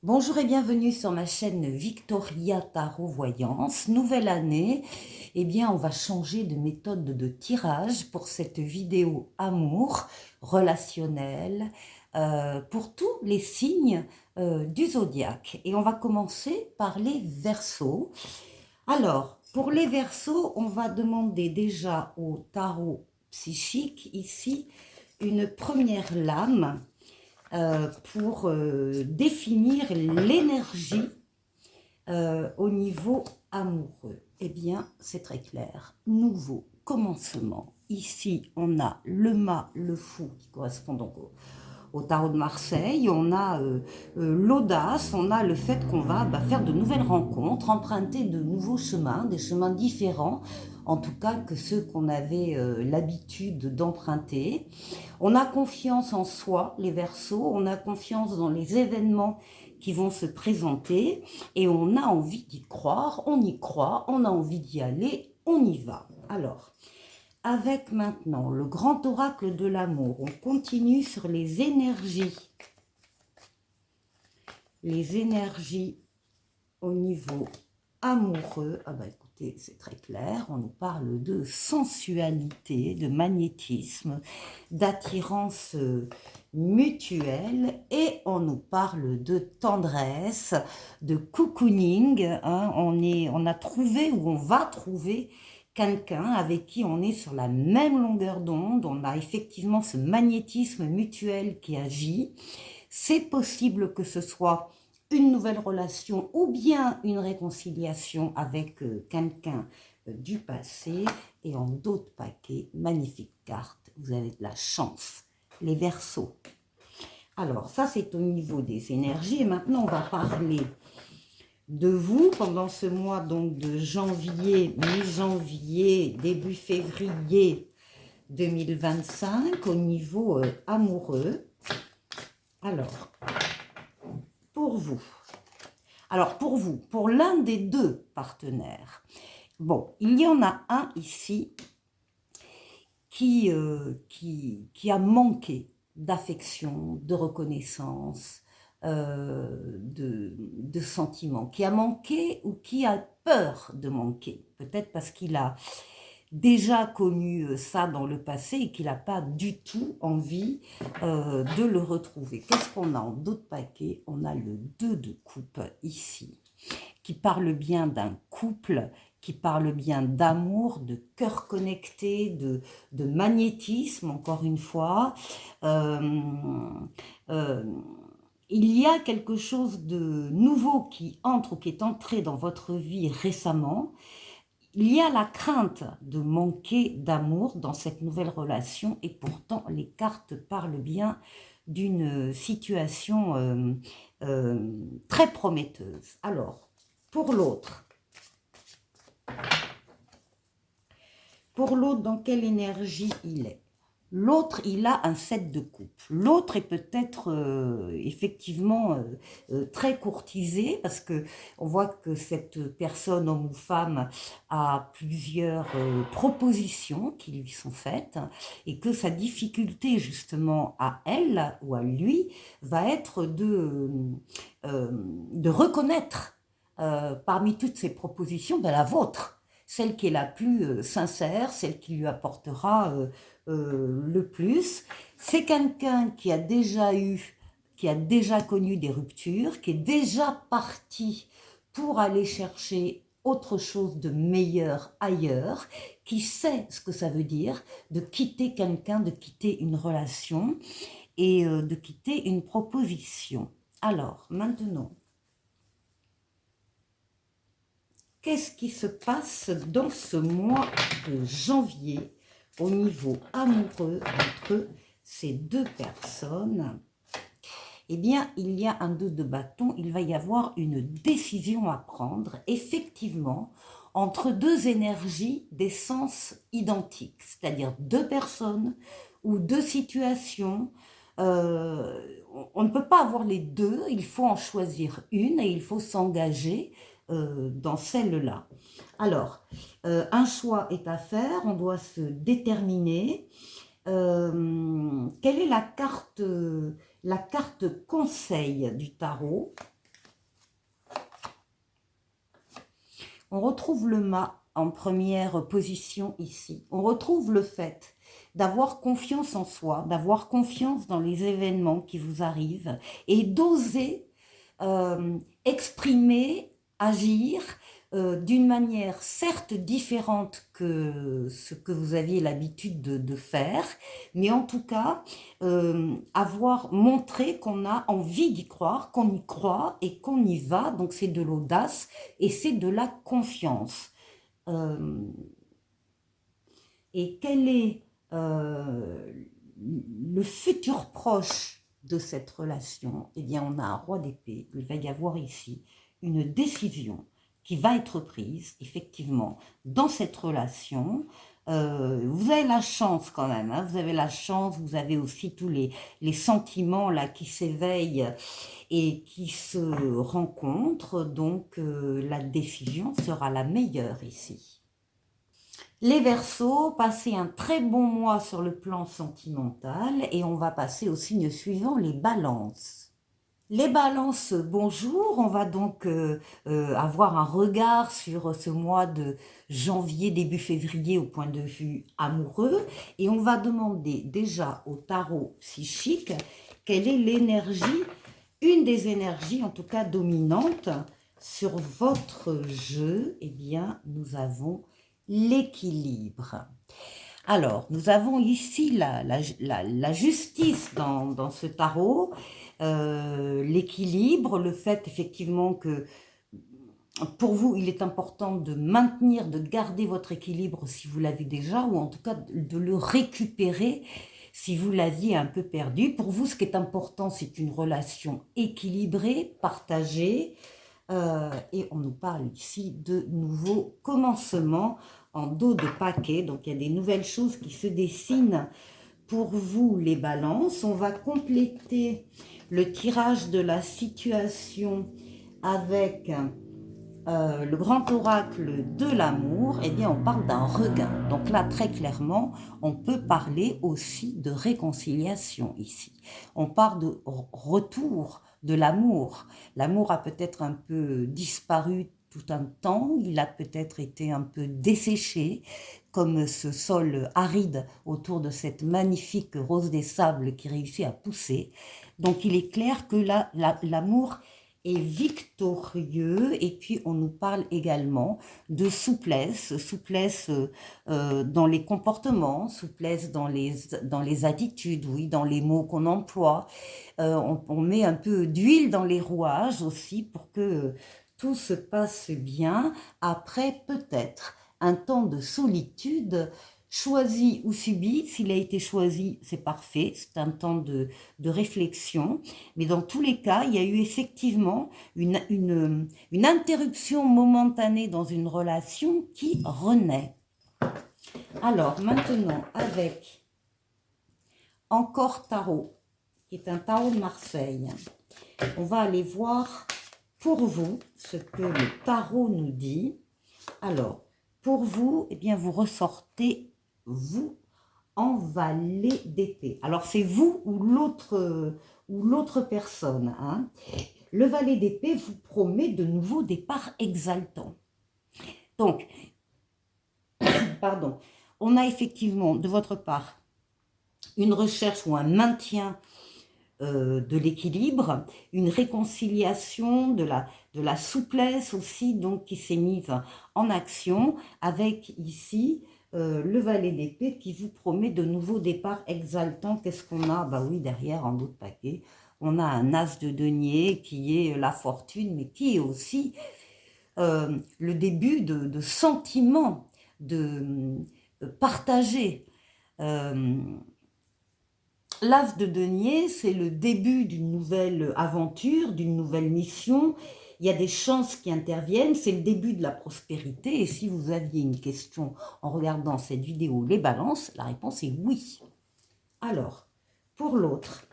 Bonjour et bienvenue sur ma chaîne Victoria Tarot Voyance. Nouvelle année, eh bien on va changer de méthode de tirage pour cette vidéo amour relationnel pour tous les signes du zodiaque. Et on va commencer par les Verseaux. Alors, pour les Verseaux, on va demander déjà au tarot psychique ici une première lame pour définir l'énergie au niveau amoureux. Eh bien, c'est très clair. Nouveau commencement. Ici, on a le mât, le fou, qui correspond donc au tarot de Marseille. On a l'audace, on a le fait qu'on va faire de nouvelles rencontres, emprunter de nouveaux chemins, des chemins différents, en tout cas que ceux qu'on avait l'habitude d'emprunter. On a confiance en soi, les Verseaux, on a confiance dans les événements qui vont se présenter et on a envie d'y croire, on y croit, on a envie d'y aller, on y va. Alors, avec maintenant le grand oracle de l'amour, on continue sur les énergies. Les énergies au niveau amoureux. Ah bah écoutez, c'est très clair, on nous parle de sensualité, de magnétisme, d'attirance mutuelle et on nous parle de tendresse, de cocooning. Hein. On a trouvé ou on va trouver quelqu'un avec qui on est sur la même longueur d'onde, on a effectivement ce magnétisme mutuel qui agit. C'est possible que ce soit une nouvelle relation ou bien une réconciliation avec quelqu'un du passé. Et en d'autres paquets, magnifique carte, vous avez de la chance, les Verseaux. Alors ça c'est au niveau des énergies et maintenant on va parler de vous pendant ce mois donc de janvier, mi-janvier, début février 2025 au niveau amoureux. Alors, pour vous. Alors, pour vous, pour l'un des deux partenaires, bon, il y en a un ici qui a manqué d'affection, de reconnaissance, de sentiments, qui a manqué ou qui a peur de manquer, peut-être parce qu'il a déjà connu ça dans le passé et qu'il n'a pas du tout envie de le retrouver. Qu'est-ce qu'on a en d'autres paquets? On a le 2 de coupe ici, qui parle bien d'un couple, qui parle bien d'amour, de cœur connecté, de magnétisme, encore une fois. Euh, il y a quelque chose de nouveau qui entre ou qui est entré dans votre vie récemment. Il y a la crainte de manquer d'amour dans cette nouvelle relation et pourtant les cartes parlent bien d'une situation très prometteuse. Alors, pour l'autre, dans quelle énergie il est? L'autre, il a un 7 de coupe. L'autre est peut-être effectivement très courtisé parce que on voit que cette personne, homme ou femme, a plusieurs propositions qui lui sont faites et que sa difficulté justement à elle ou à lui va être de reconnaître parmi toutes ces propositions la vôtre, celle qui est la plus sincère, celle qui lui apportera le plus. C'est quelqu'un qui a déjà connu des ruptures, qui est déjà parti pour aller chercher autre chose de meilleur ailleurs, qui sait ce que ça veut dire de quitter quelqu'un, de quitter une relation et de quitter une proposition. Alors, maintenant, qu'est-ce qui se passe dans ce mois de janvier au niveau amoureux entre ces deux personnes? Eh bien, il y a un 2 de bâton, il va y avoir une décision à prendre, effectivement, entre deux énergies d'essence identique, c'est-à-dire deux personnes ou deux situations. On ne peut pas avoir les deux, il faut en choisir une et il faut s'engager dans celle-là. Alors, un choix est à faire, on doit se déterminer. Quelle est la carte conseil du tarot? On retrouve le mât en première position ici. On retrouve le fait d'avoir confiance en soi, d'avoir confiance dans les événements qui vous arrivent et d'oser exprimer, agir d'une manière certes différente que ce que vous aviez l'habitude de faire, mais en tout cas avoir montré qu'on a envie d'y croire, qu'on y croit et qu'on y va. Donc c'est de l'audace et c'est de la confiance. Et quel est le futur proche de cette relation? Eh bien, on a un roi d'épée. Il va y avoir ici une décision qui va être prise, effectivement, dans cette relation. Vous avez la chance quand même, hein, vous avez la chance, vous avez aussi tous les sentiments là qui s'éveillent et qui se rencontrent, donc la décision sera la meilleure ici. Les Verseaux, passez un très bon mois sur le plan sentimental et on va passer au signe suivant, les Balances. Les Balances, bonjour, on va donc avoir un regard sur ce mois de janvier, début février au point de vue amoureux et on va demander déjà au tarot psychique quelle est l'énergie, une des énergies en tout cas dominantes sur votre jeu. Eh bien, nous avons l'équilibre. Alors, nous avons ici la justice dans ce tarot, l'équilibre, le fait effectivement que pour vous, il est important de maintenir, de garder votre équilibre si vous l'avez déjà, ou en tout cas de le récupérer si vous l'aviez un peu perdu. Pour vous, ce qui est important, c'est une relation équilibrée, partagée, et on nous parle ici de nouveaux commencements en dos de paquet. Donc, il y a des nouvelles choses qui se dessinent pour vous, les balances. On va compléter le tirage de la situation avec le grand oracle de l'amour. Eh bien, on parle d'un regain. Donc là, très clairement, on peut parler aussi de réconciliation ici. On parle de retour de l'amour. L'amour a peut-être un peu disparu tout un temps, il a peut-être été un peu desséché, comme ce sol aride autour de cette magnifique rose des sables qui réussit à pousser. Donc il est clair que l'amour est victorieux, et puis on nous parle également de souplesse, souplesse dans les comportements, souplesse dans les attitudes, oui, dans les mots qu'on emploie. On met un peu d'huile dans les rouages aussi pour que tout se passe bien. Après, peut-être un temps de solitude, choisi ou subi. S'il a été choisi, c'est parfait, c'est un temps de réflexion. Mais dans tous les cas, il y a eu effectivement une interruption momentanée dans une relation qui renaît. Alors, maintenant, avec encore tarot, qui est un tarot de Marseille, on va aller voir pour vous ce que le tarot nous dit. Alors, pour vous, eh bien, vous ressortez, vous, en valet d'épée. Alors, c'est vous ou l'autre personne. Hein. Le valet d'épée vous promet de nouveaux départs exaltants. Donc, pardon, on a effectivement de votre part une recherche ou un maintien de l'équilibre, une réconciliation, de la souplesse aussi, donc qui s'est mise en action, avec ici le valet d'épée qui vous promet de nouveaux départs exaltants. Qu'est-ce qu'on a? Bah oui, derrière, en bout de paquet, on a un as de denier qui est la fortune, mais qui est aussi le début de sentiments, de partager. L'as de denier, c'est le début d'une nouvelle aventure, d'une nouvelle mission. Il y a des chances qui interviennent, c'est le début de la prospérité. Et si vous aviez une question en regardant cette vidéo, les balances, la réponse est oui. Alors, pour l'autre,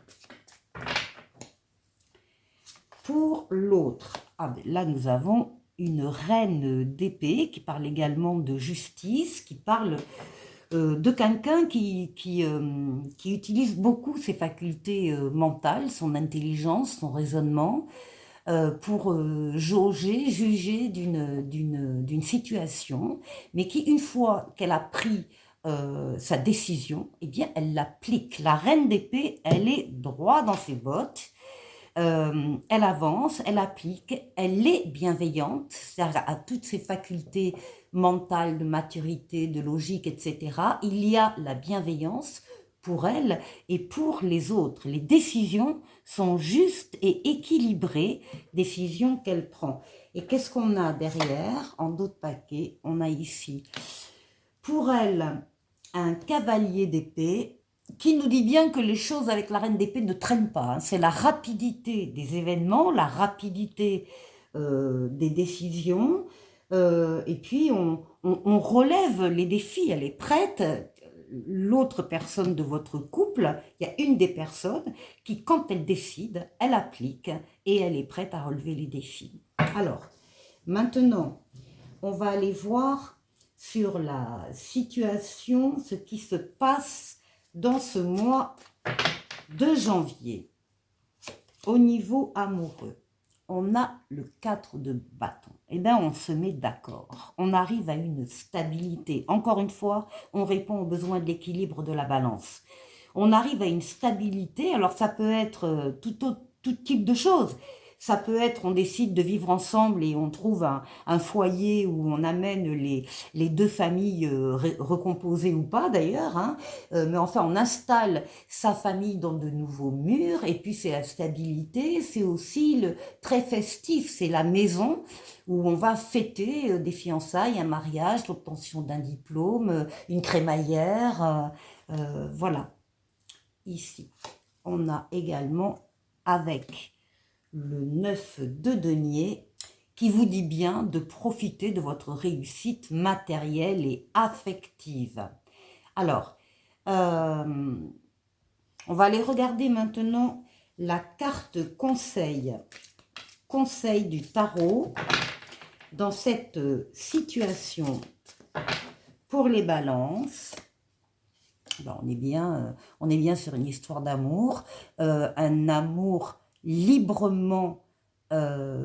là nous avons une reine d'épée qui parle également de justice, qui parle de quelqu'un qui utilise beaucoup ses facultés mentales, son intelligence, son raisonnement, pour jauger, juger d'une situation, mais qui, une fois qu'elle a pris sa décision, eh bien, elle l'applique. La reine d'épée, elle est droit dans ses bottes, elle avance, elle applique, elle est bienveillante, c'est-à-dire à toutes ses facultés mentales, de maturité, de logique, etc. Il y a la bienveillance pour elle et pour les autres. Les décisions sont justes et équilibrées, décisions qu'elle prend. Et qu'est-ce qu'on a derrière? En d'autres paquets, on a ici, pour elle, un cavalier d'épée qui nous dit bien que les choses avec la reine d'épée ne traînent pas. Hein. C'est la rapidité des événements, la rapidité des décisions, et puis on relève les défis, elle est prête. L'autre personne de votre couple, il y a une des personnes qui, quand elle décide, elle applique et elle est prête à relever les défis. Alors, maintenant, on va aller voir sur la situation, ce qui se passe dans ce mois de janvier. Au niveau amoureux, on a le 4 de bâton. Eh bien, on se met d'accord. On arrive à une stabilité. Encore une fois, on répond aux besoins de l'équilibre de la balance. On arrive à une stabilité. Alors, ça peut être tout type de choses. Ça peut être, on décide de vivre ensemble et on trouve un foyer où on amène les deux familles recomposées ou pas d'ailleurs, hein, mais enfin on installe sa famille dans de nouveaux murs, et puis c'est la stabilité, c'est aussi le très festif, c'est la maison où on va fêter des fiançailles, un mariage, l'obtention d'un diplôme, une crémaillère, voilà. Ici, on a également avec le 9 de denier, qui vous dit bien de profiter de votre réussite matérielle et affective. Alors, on va aller regarder maintenant la carte conseil du tarot dans cette situation pour les balances. Alors, on est bien sur une histoire d'amour, un amour librement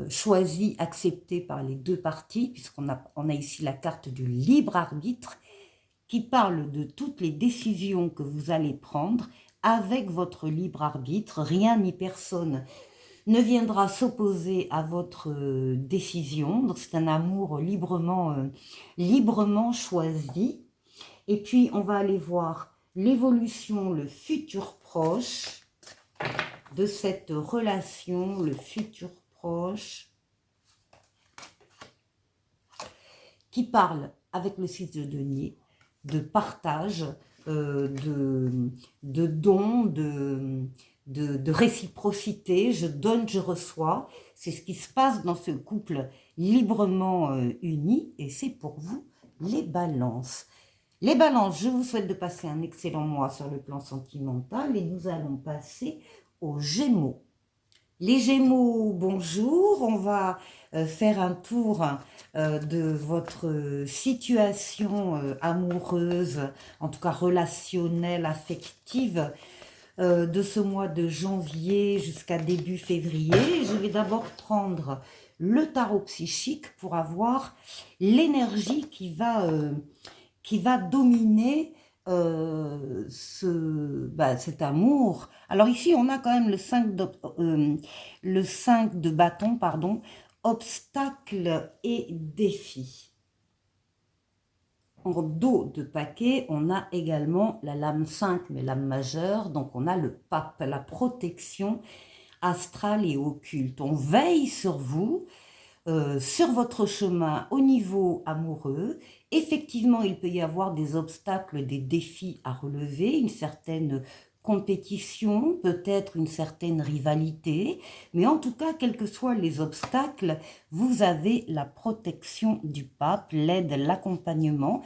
choisi, accepté par les deux parties, puisqu'on a ici la carte du libre arbitre qui parle de toutes les décisions que vous allez prendre avec votre libre arbitre. Rien ni personne ne viendra s'opposer à votre décision. Donc c'est un amour librement choisi. Et puis on va aller voir l'évolution, le futur proche de cette relation, le futur proche, qui parle avec le 6 de denier de partage, de dons, de réciprocité, je donne, je reçois. C'est ce qui se passe dans ce couple librement uni, et c'est pour vous les balances. Les balances, je vous souhaite de passer un excellent mois sur le plan sentimental, et nous allons passer aux Gémeaux. Les Gémeaux, bonjour, on va faire un tour de votre situation amoureuse, en tout cas relationnelle, affective, de ce mois de janvier jusqu'à début février. Je vais d'abord prendre le tarot psychique pour avoir l'énergie qui va dominer cet amour. Alors ici, on a quand même le 5 de bâton, pardon, obstacles et défis. En dos de paquet, on a également la lame 5, mais lame majeure, donc on a le pape, la protection astrale et occulte. On veille sur vous, sur votre chemin au niveau amoureux. Effectivement, il peut y avoir des obstacles, des défis à relever, une certaine compétition, peut-être une certaine rivalité, mais en tout cas, quels que soient les obstacles, vous avez la protection du pape, l'aide, l'accompagnement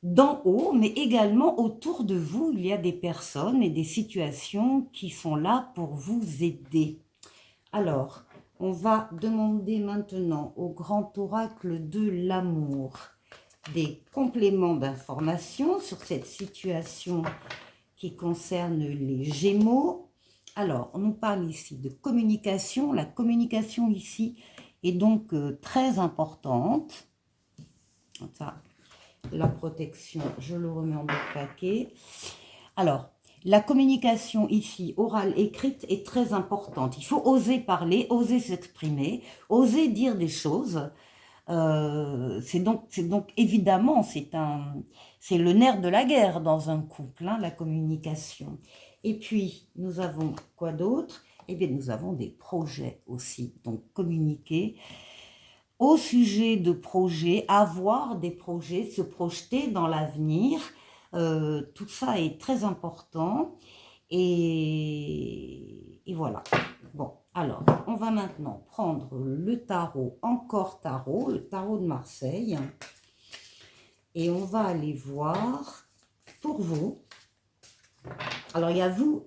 d'en haut, mais également autour de vous, il y a des personnes et des situations qui sont là pour vous aider. Alors, on va demander maintenant au grand oracle de l'amour des compléments d'information sur cette situation qui concerne les Gémeaux. Alors, on nous parle ici de communication. La communication ici est donc très importante. Ça, la protection, je le remets en d'autres paquets. Alors, la communication ici, orale, écrite, est très importante. Il faut oser parler, oser s'exprimer, oser dire des choses. C'est donc évidemment, c'est le nerf de la guerre dans un couple, hein, la communication. Et puis, nous avons quoi d'autre? Eh bien, nous avons des projets aussi. Donc, communiquer au sujet de projets, avoir des projets, se projeter dans l'avenir. Tout ça est très important. Et voilà. Bon, alors, on va maintenant prendre le tarot, encore tarot, le tarot de Marseille. Et on va aller voir pour vous. Alors, il y a vous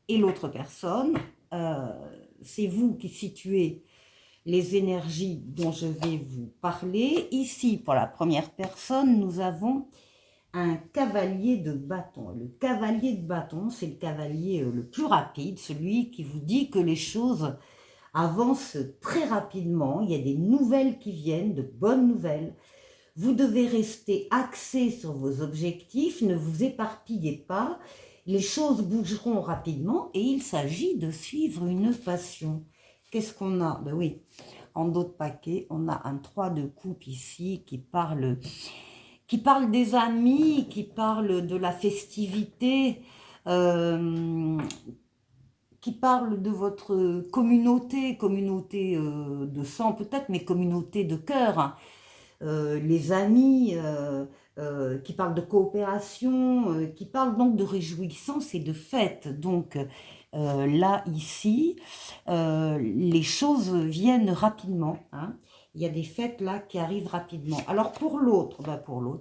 et l'autre personne. C'est vous qui situez les énergies dont je vais vous parler. Ici, pour la première personne, nous avons un cavalier de bâton. Le cavalier de bâton, c'est le cavalier le plus rapide, celui qui vous dit que les choses avancent très rapidement. Il y a des nouvelles qui viennent, de bonnes nouvelles. Vous devez rester axé sur vos objectifs, ne vous éparpillez pas. Les choses bougeront rapidement et il s'agit de suivre une passion. Qu'est-ce qu'on a? Ben oui, en d'autres paquets, on a un 3 de coupe ici qui parle des amis, qui parle de la festivité, qui parle de votre communauté de sang peut-être, mais communauté de cœur, hein. Les amis, qui parlent de coopération, qui parlent donc de réjouissance et de fête. Donc là, ici, les choses viennent rapidement, hein. Il y a des fêtes là qui arrivent rapidement. Alors pour l'autre,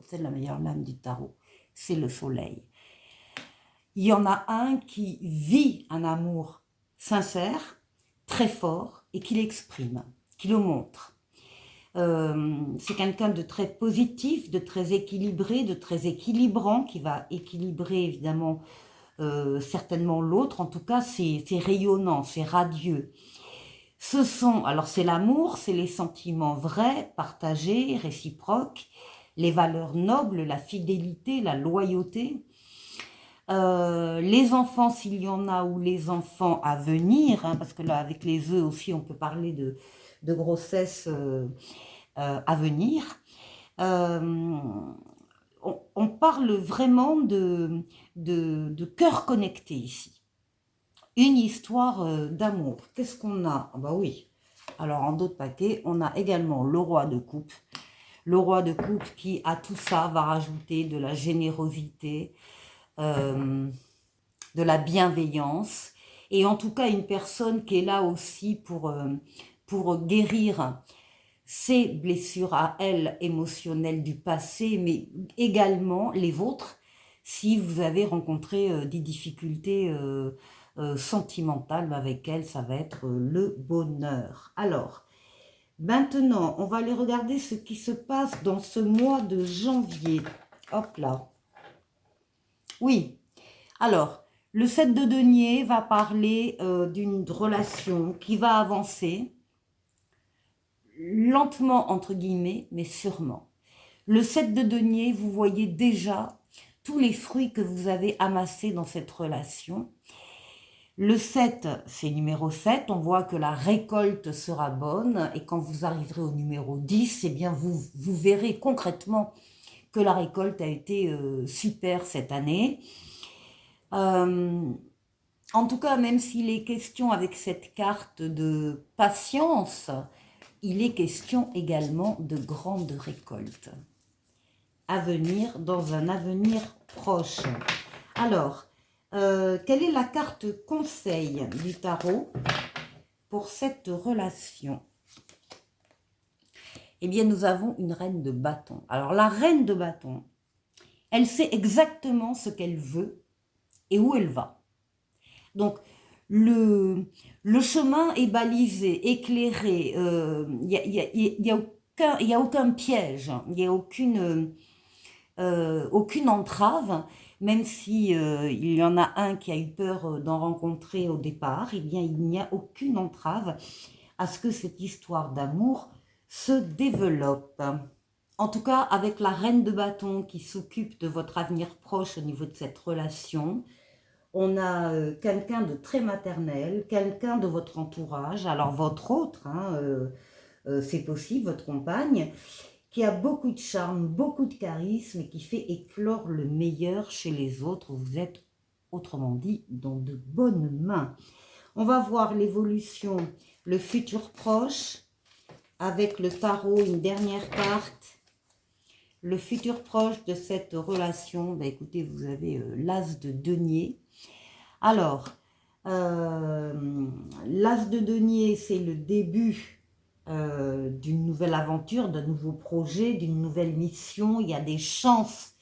c'est la meilleure lame du tarot, c'est le soleil. Il y en a un qui vit un amour sincère, très fort, et qui l'exprime, qui le montre. C'est quelqu'un de très positif, de très équilibré, de très équilibrant, qui va équilibrer évidemment certainement l'autre. En tout cas, c'est rayonnant, c'est radieux. Alors c'est l'amour, c'est les sentiments vrais, partagés, réciproques, les valeurs nobles, la fidélité, la loyauté. Les enfants, s'il y en a, ou les enfants à venir, hein, parce que là, avec les œufs aussi, on peut parler de grossesse à venir. On parle vraiment de cœur connecté ici. Une histoire d'amour. Qu'est-ce qu'on a? Bah oui. Alors, en d'autres paquets, on a également le roi de coupe. Le roi de coupe qui, à tout ça, va rajouter de la générosité, de la bienveillance. Et en tout cas, une personne qui est là aussi pour guérir ses blessures à elle émotionnelles du passé, mais également les vôtres, si vous avez rencontré des difficultés sentimentales avec elle, ça va être le bonheur. Alors, maintenant, on va aller regarder ce qui se passe dans ce mois de janvier. Hop là. Oui, alors, le 7 de denier va parler d'une relation qui va avancer, lentement entre guillemets, mais sûrement. Le 7 de denier, vous voyez déjà tous les fruits que vous avez amassés dans cette relation. Le 7, c'est numéro 7, on voit que la récolte sera bonne, et quand vous arriverez au numéro 10, eh bien vous verrez concrètement que la récolte a été super cette année. En tout cas, même s'il est question avec cette carte de patience, il est question également de grandes récoltes à venir dans un avenir proche. Alors, quelle est la carte conseil du tarot pour cette relation? Eh bien, nous avons une reine de bâton. Alors, la reine de bâton, elle sait exactement ce qu'elle veut et où elle va. Donc, le chemin est balisé, éclairé, il n'y a aucun piège, il n'y a aucune entrave. même si il y en a un qui a eu peur d'en rencontrer au départ, eh bien, il n'y a aucune entrave à ce que cette histoire d'amour se développe. En tout cas, avec la reine de bâton qui s'occupe de votre avenir proche au niveau de cette relation, on a quelqu'un de très maternel, quelqu'un de votre entourage, alors votre autre, hein, c'est possible, votre compagne, qui a beaucoup de charme, beaucoup de charisme et qui fait éclore le meilleur chez les autres. Vous êtes, autrement dit, dans de bonnes mains. On va voir l'évolution, le futur proche, avec le tarot, une dernière carte. Le futur proche de cette relation, ben écoutez, vous avez l'as de denier. Alors, l'as de denier, c'est le début d'une nouvelle aventure, d'un nouveau projet, d'une nouvelle mission. Il y a des chances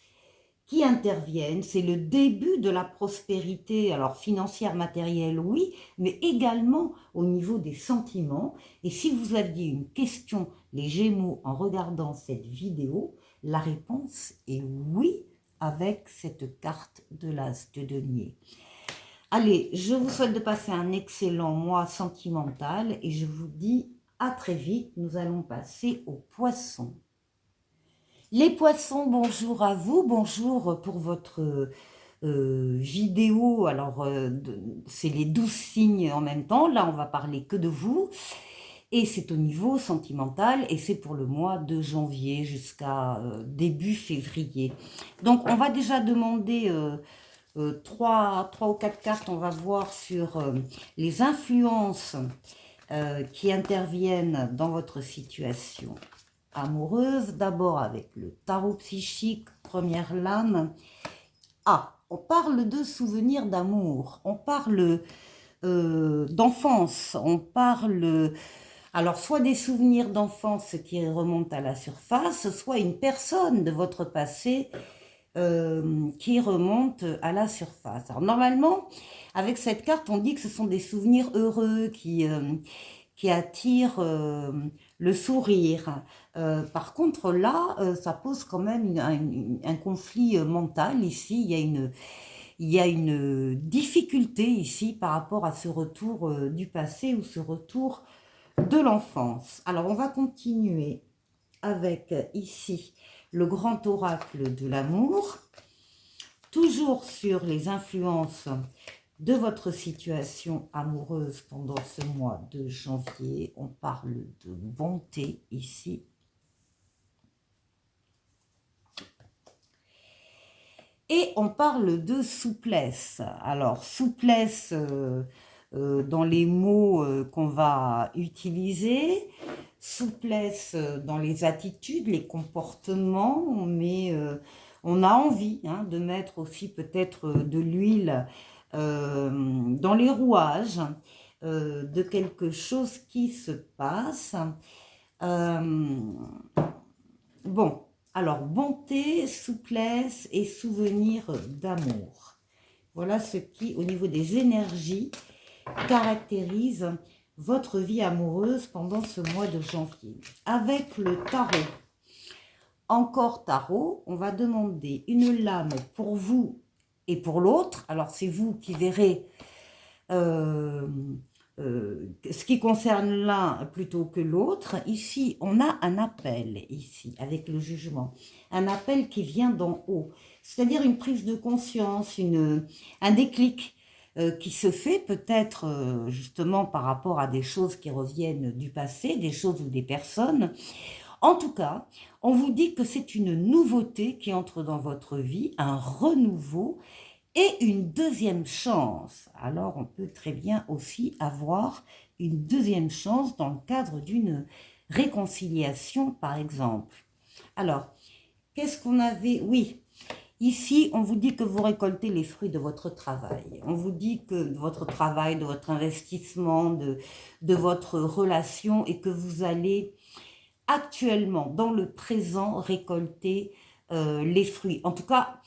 qui interviennent. C'est le début de la prospérité, alors financière, matérielle, oui, mais également au niveau des sentiments. Et si vous aviez une question, les Gémeaux, en regardant cette vidéo, la réponse est oui avec cette carte de l'as de denier. Allez, je vous souhaite de passer un excellent mois sentimental et je vous dis à très vite. Nous allons passer aux poissons. Les poissons, bonjour à vous, bonjour pour votre vidéo. Alors, c'est les 12 signes en même temps. Là, on va parler que de vous. Et c'est au niveau sentimental et c'est pour le mois de janvier jusqu'à début février. Donc, on va déjà demander 3 ou 4 cartes. On va voir sur les influences qui interviennent dans votre situation amoureuse. D'abord avec le tarot psychique, première lame. Ah, on parle de souvenirs d'amour, on parle d'enfance, on parle... Alors, soit des souvenirs d'enfance qui remontent à la surface, soit une personne de votre passé qui remonte à la surface. Alors, normalement, avec cette carte, on dit que ce sont des souvenirs heureux qui attirent le sourire. Par contre, là, ça pose quand même un conflit mental. Ici, il y a une difficulté ici par rapport à ce retour du passé ou ce retour de l'enfance. Alors, on va continuer avec ici le grand oracle de l'amour, toujours sur les influences de votre situation amoureuse pendant ce mois de janvier. On parle de bonté ici. Et on parle de souplesse. Alors, souplesse dans les mots qu'on va utiliser, souplesse dans les attitudes, les comportements, mais on a envie de mettre aussi peut-être de l'huile dans les rouages de quelque chose qui se passe. Bon, alors bonté, souplesse et souvenir d'amour. Voilà ce qui, au niveau des énergies, caractérise votre vie amoureuse pendant ce mois de janvier. Avec le tarot, encore tarot, on va demander une lame pour vous et pour l'autre. Alors, c'est vous qui verrez ce qui concerne l'un plutôt que l'autre. Ici, on a un appel, ici, avec le jugement. Un appel qui vient d'en haut. C'est-à-dire une prise de conscience, un déclic qui se fait peut-être justement par rapport à des choses qui reviennent du passé, des choses ou des personnes. En tout cas, on vous dit que c'est une nouveauté qui entre dans votre vie, un renouveau et une deuxième chance. Alors, on peut très bien aussi avoir une deuxième chance dans le cadre d'une réconciliation, par exemple. Alors, qu'est-ce qu'on avait? Oui, ici, on vous dit que vous récoltez les fruits de votre travail. On vous dit que de votre travail, de votre investissement, de votre relation et que vous allez actuellement, dans le présent, récolter les fruits. En tout cas,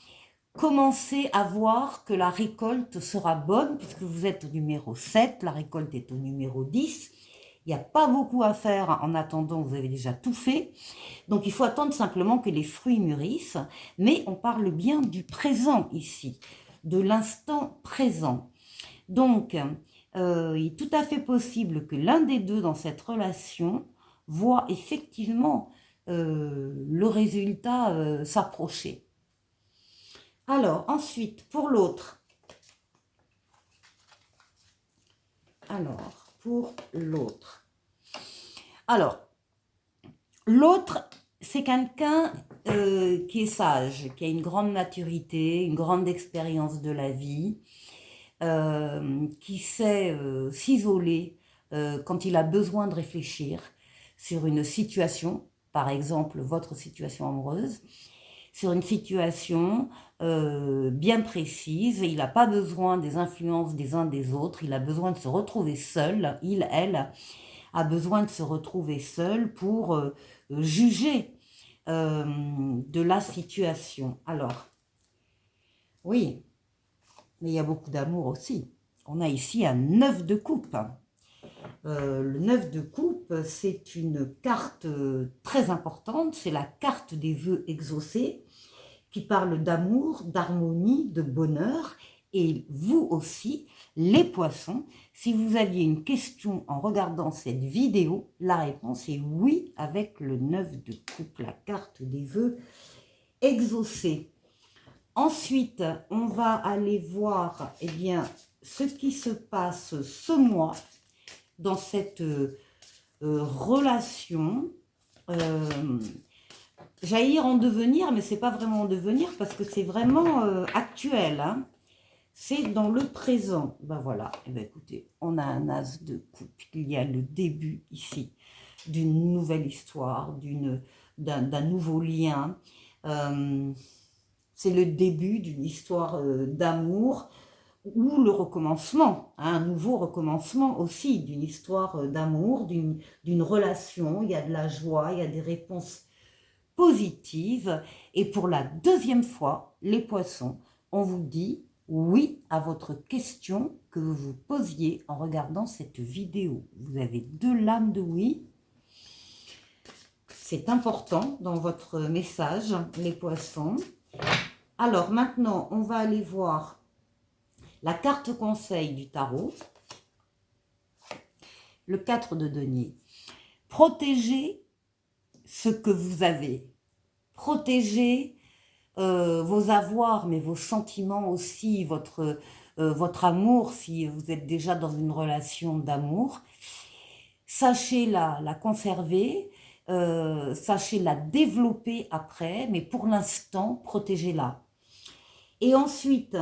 commencez à voir que la récolte sera bonne puisque vous êtes au numéro 7, la récolte est au numéro 10. Il n'y a pas beaucoup à faire en attendant, vous avez déjà tout fait. Donc il faut attendre simplement que les fruits mûrissent, mais on parle bien du présent ici, de l'instant présent. Donc, il est tout à fait possible que l'un des deux dans cette relation voit effectivement le résultat s'approcher. Alors, ensuite, pour l'autre. Alors, l'autre, c'est quelqu'un qui est sage, qui a une grande maturité, une grande expérience de la vie, qui sait s'isoler quand il a besoin de réfléchir sur une situation, par exemple votre situation amoureuse, sur une situation bien précise, et il n'a pas besoin des influences des uns des autres, il a besoin de se retrouver seul, elle, a besoin de se retrouver seul pour juger de la situation. Alors, oui, mais il y a beaucoup d'amour aussi. On a ici un 9 de coupe. Le 9 de coupe, c'est une carte très importante, c'est la carte des vœux exaucés, qui parle d'amour, d'harmonie, de bonheur. Et vous aussi, les poissons, si vous aviez une question en regardant cette vidéo, la réponse est oui avec le 9 de coupe, la carte des vœux exaucés. Ensuite, on va aller voir ce qui se passe ce mois dans cette relation. J'allais dire en devenir, mais c'est pas vraiment en devenir parce que c'est vraiment actuel. Hein. C'est dans le présent. Ben voilà. Et ben écoutez, on a un as de coupe. Il y a le début ici d'une nouvelle histoire, d'un nouveau lien. C'est le début d'une histoire d'amour ou le recommencement, hein, un nouveau recommencement aussi d'une histoire d'amour, d'une relation. Il y a de la joie, il y a des réponses positive. Et pour la deuxième fois, les poissons, on vous dit oui à votre question que vous vous posiez en regardant cette vidéo. Vous avez 2 lames de oui. C'est important dans votre message, les poissons. Alors maintenant, on va aller voir la carte conseil du tarot. Le 4 de denier. Protégez ce que vous avez. Protégez vos avoirs, mais vos sentiments aussi, votre amour, si vous êtes déjà dans une relation d'amour. Sachez la conserver, sachez la développer après, mais pour l'instant, protégez-la. Et ensuite,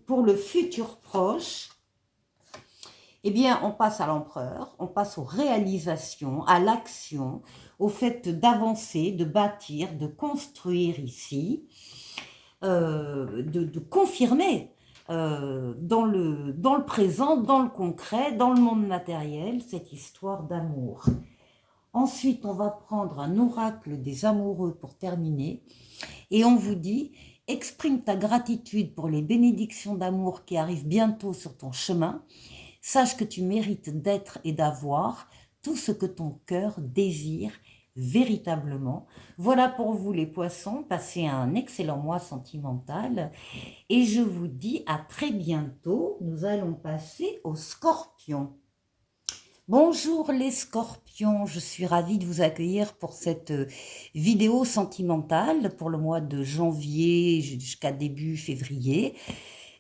pour le futur proche, on passe à l'empereur, on passe aux réalisations, à l'action, au fait d'avancer, de bâtir, de construire ici, de confirmer dans le présent, dans le concret, dans le monde matériel, cette histoire d'amour. Ensuite, on va prendre un oracle des amoureux pour terminer, et on vous dit, exprime ta gratitude pour les bénédictions d'amour qui arrivent bientôt sur ton chemin. Sache que tu mérites d'être et d'avoir tout ce que ton cœur désire véritablement. Voilà pour vous les poissons, passez un excellent mois sentimental et je vous dis à très bientôt. Nous allons passer aux scorpions. Bonjour les scorpions, je suis ravie de vous accueillir pour cette vidéo sentimentale pour le mois de janvier jusqu'à début février.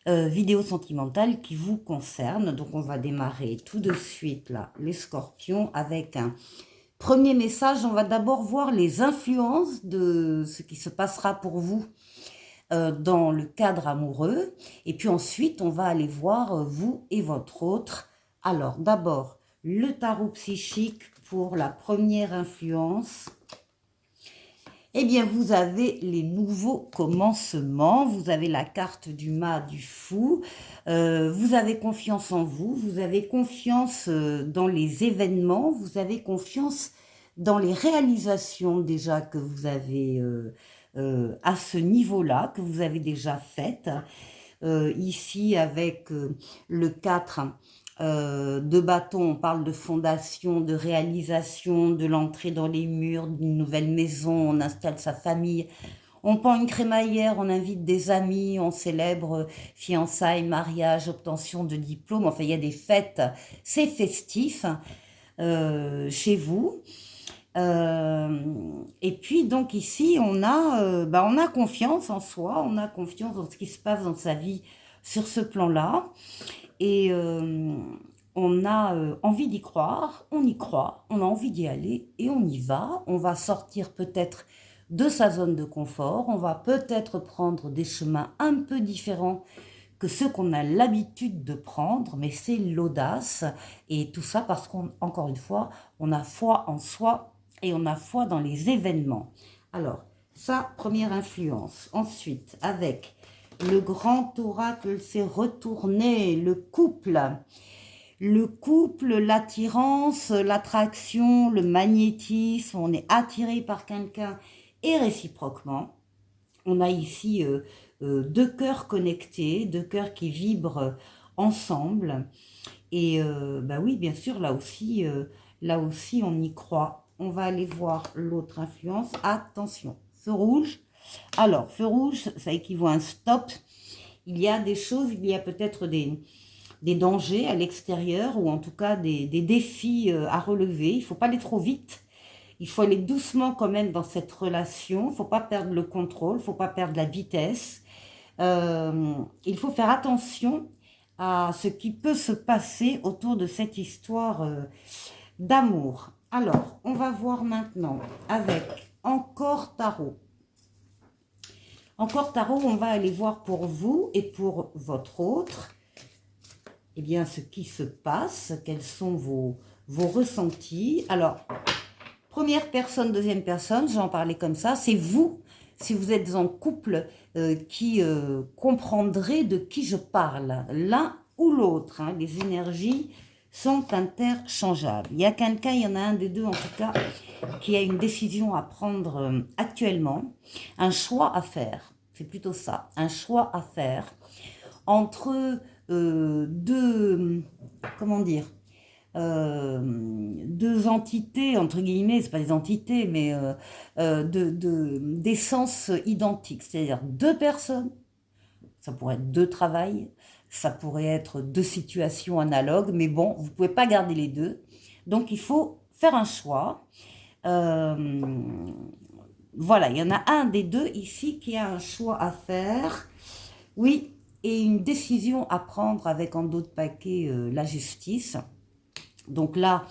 Vidéo sentimentale qui vous concerne. Donc on va démarrer tout de suite là, les scorpions, avec un premier message. On va d'abord voir les influences de ce qui se passera pour vous dans le cadre amoureux. Et puis ensuite, on va aller voir vous et votre autre. Alors d'abord, le tarot psychique pour la première influence. Vous avez les nouveaux commencements, vous avez la carte du mât du fou, vous avez confiance en vous, vous avez confiance dans les événements, vous avez confiance dans les réalisations déjà que vous avez à ce niveau-là, que vous avez déjà faites. Ici, avec le 4 de denier, vous avez confiance en vous, vous avez confiance dans les événements, vous avez confiance dans les réalisations déjà que vous avez à ce niveau-là, que vous avez déjà faites. Ici, avec le 4 de denier, vous avez confiance dans les événements, vous avez confiance dans les réalisations déjà que vous avez à ce niveau-là, que vous avez déjà faites. Ici, avec le De bâton, on parle de fondation, de réalisation, de l'entrée dans les murs d'une nouvelle maison, on installe sa famille, on pend une crémaillère, on invite des amis, on célèbre fiançailles, mariage, obtention de diplôme, enfin il y a des fêtes, c'est festif chez vous. Et puis donc ici on a confiance en soi, on a confiance dans ce qui se passe dans sa vie sur ce plan-là. Et on a envie d'y croire, on y croit, on a envie d'y aller et on y va. On va sortir peut-être de sa zone de confort, on va peut-être prendre des chemins un peu différents que ceux qu'on a l'habitude de prendre, mais c'est l'audace. Et tout ça parce qu'encore une fois, on a foi en soi et on a foi dans les événements. Alors, ça, première influence. Ensuite, avec le grand oracle s'est retourné, le couple. Le couple, l'attirance, l'attraction, le magnétisme, on est attiré par quelqu'un et réciproquement. On a ici deux cœurs connectés, deux cœurs qui vibrent ensemble. Et bah oui, bien sûr, là aussi, on y croit. On va aller voir l'autre influence. Attention, feu rouge. Alors, feu rouge, ça équivaut à un stop. Il y a des choses, il y a peut-être des dangers à l'extérieur ou en tout cas des défis à relever. Il ne faut pas aller trop vite. Il faut aller doucement quand même dans cette relation. Il ne faut pas perdre le contrôle, il ne faut pas perdre la vitesse. Il faut faire attention à ce qui peut se passer autour de cette histoire d'amour. Alors, on va voir maintenant avec Encore Tarot. Encore Tarot, on va aller voir pour vous et pour votre autre, eh bien, ce qui se passe, quels sont vos ressentis. Alors, première personne, deuxième personne, j'en parlais comme ça, c'est vous, si vous êtes en couple, qui comprendrez de qui je parle, l'un ou l'autre. Hein, les énergies sont interchangeables. Il y a quelqu'un, il y en a un des deux en tout cas, qui a une décision à prendre actuellement, un choix à faire, c'est plutôt ça, un choix à faire entre deux, comment dire, deux entités, entre guillemets, c'est pas des entités, mais d'essence identique, c'est-à-dire deux personnes, ça pourrait être deux travails, ça pourrait être deux situations analogues, mais bon, vous ne pouvez pas garder les deux, donc il faut faire un choix. Voilà, il y en a un des deux ici qui a un choix à faire, oui, et une décision à prendre avec en dos de paquet la justice. Donc là,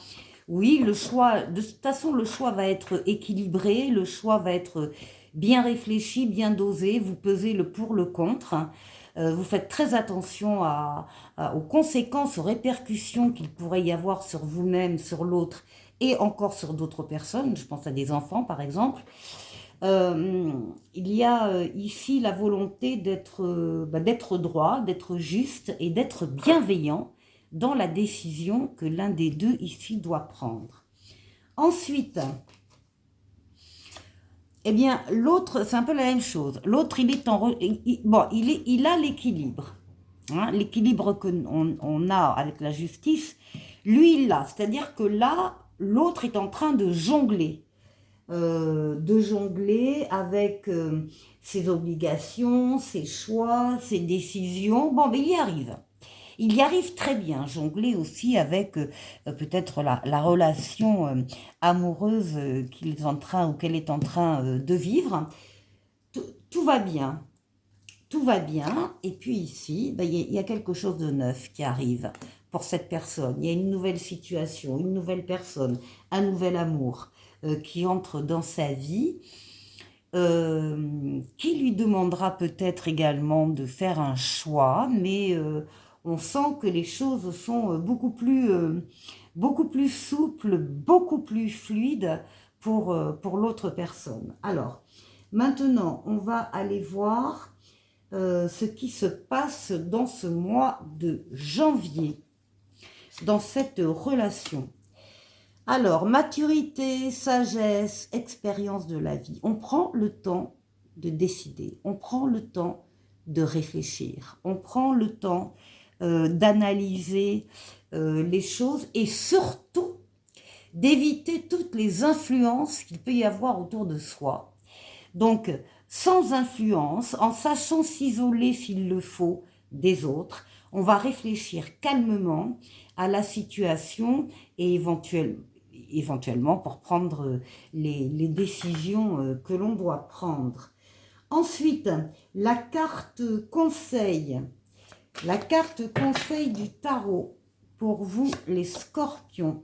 oui, le choix, de toute façon, le choix va être équilibré, le choix va être bien réfléchi, bien dosé, vous pesez le pour, le contre. Vous faites très attention aux conséquences, aux répercussions qu'il pourrait y avoir sur vous-même, sur l'autre et encore sur d'autres personnes. Je pense à des enfants, par exemple. Il y a ici la volonté d'être droit, d'être juste et d'être bienveillant dans la décision que l'un des deux ici doit prendre. Ensuite, eh bien, l'autre, c'est un peu la même chose. L'autre, il est il a l'équilibre. Hein, l'équilibre qu'on a avec la justice, lui, il l'a. C'est-à-dire que là, l'autre est en train de jongler. Avec ses obligations, ses choix, ses décisions. Bon, mais il y arrive. Il y arrive très bien, jongler aussi avec peut-être la relation amoureuse qu'il est en train ou qu'elle est en train de vivre. Tout va bien. Tout va bien. Et puis ici, ben, y a quelque chose de neuf qui arrive pour cette personne. Il y a une nouvelle situation, une nouvelle personne, un nouvel amour qui entre dans sa vie. Qui lui demandera peut-être également de faire un choix, mais on sent que les choses sont beaucoup plus souples, beaucoup plus fluides pour l'autre personne. Alors, maintenant, on va aller voir ce qui se passe dans ce mois de janvier, dans cette relation. Alors, maturité, sagesse, expérience de la vie. On prend le temps de décider, on prend le temps de réfléchir, on prend le temps d'analyser les choses et surtout d'éviter toutes les influences qu'il peut y avoir autour de soi. Donc, sans influence, en sachant s'isoler s'il le faut des autres, on va réfléchir calmement à la situation et éventuellement pour prendre les décisions que l'on doit prendre. Ensuite, la carte conseil. La carte conseil du tarot pour vous, les scorpions.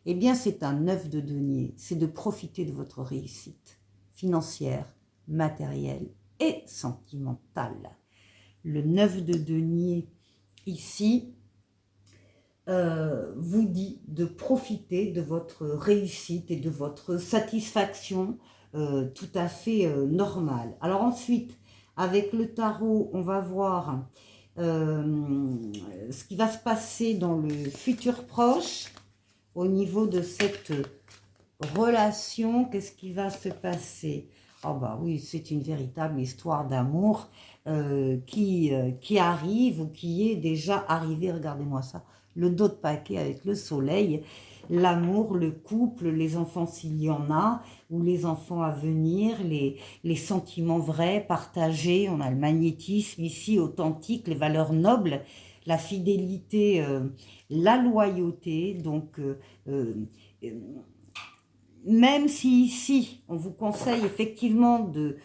Eh bien, c'est un 9 de denier. C'est de profiter de votre réussite financière, matérielle et sentimentale. Le 9 de denier, ici, vous dit de profiter de votre réussite et de votre satisfaction tout à fait normale. Alors ensuite, avec le tarot, on va voir ce qui va se passer dans le futur proche au niveau de cette relation. Qu'est-ce qui va se passer? Oh bah oui, c'est une véritable histoire d'amour qui arrive ou qui est déjà arrivée. Regardez-moi ça, le dos de paquet avec le soleil, l'amour, le couple, les enfants s'il y en a, ou les enfants à venir, les sentiments vrais, partagés. On a le magnétisme ici, authentique, les valeurs nobles, la fidélité, la loyauté. Donc, même si ici, on vous conseille effectivement de,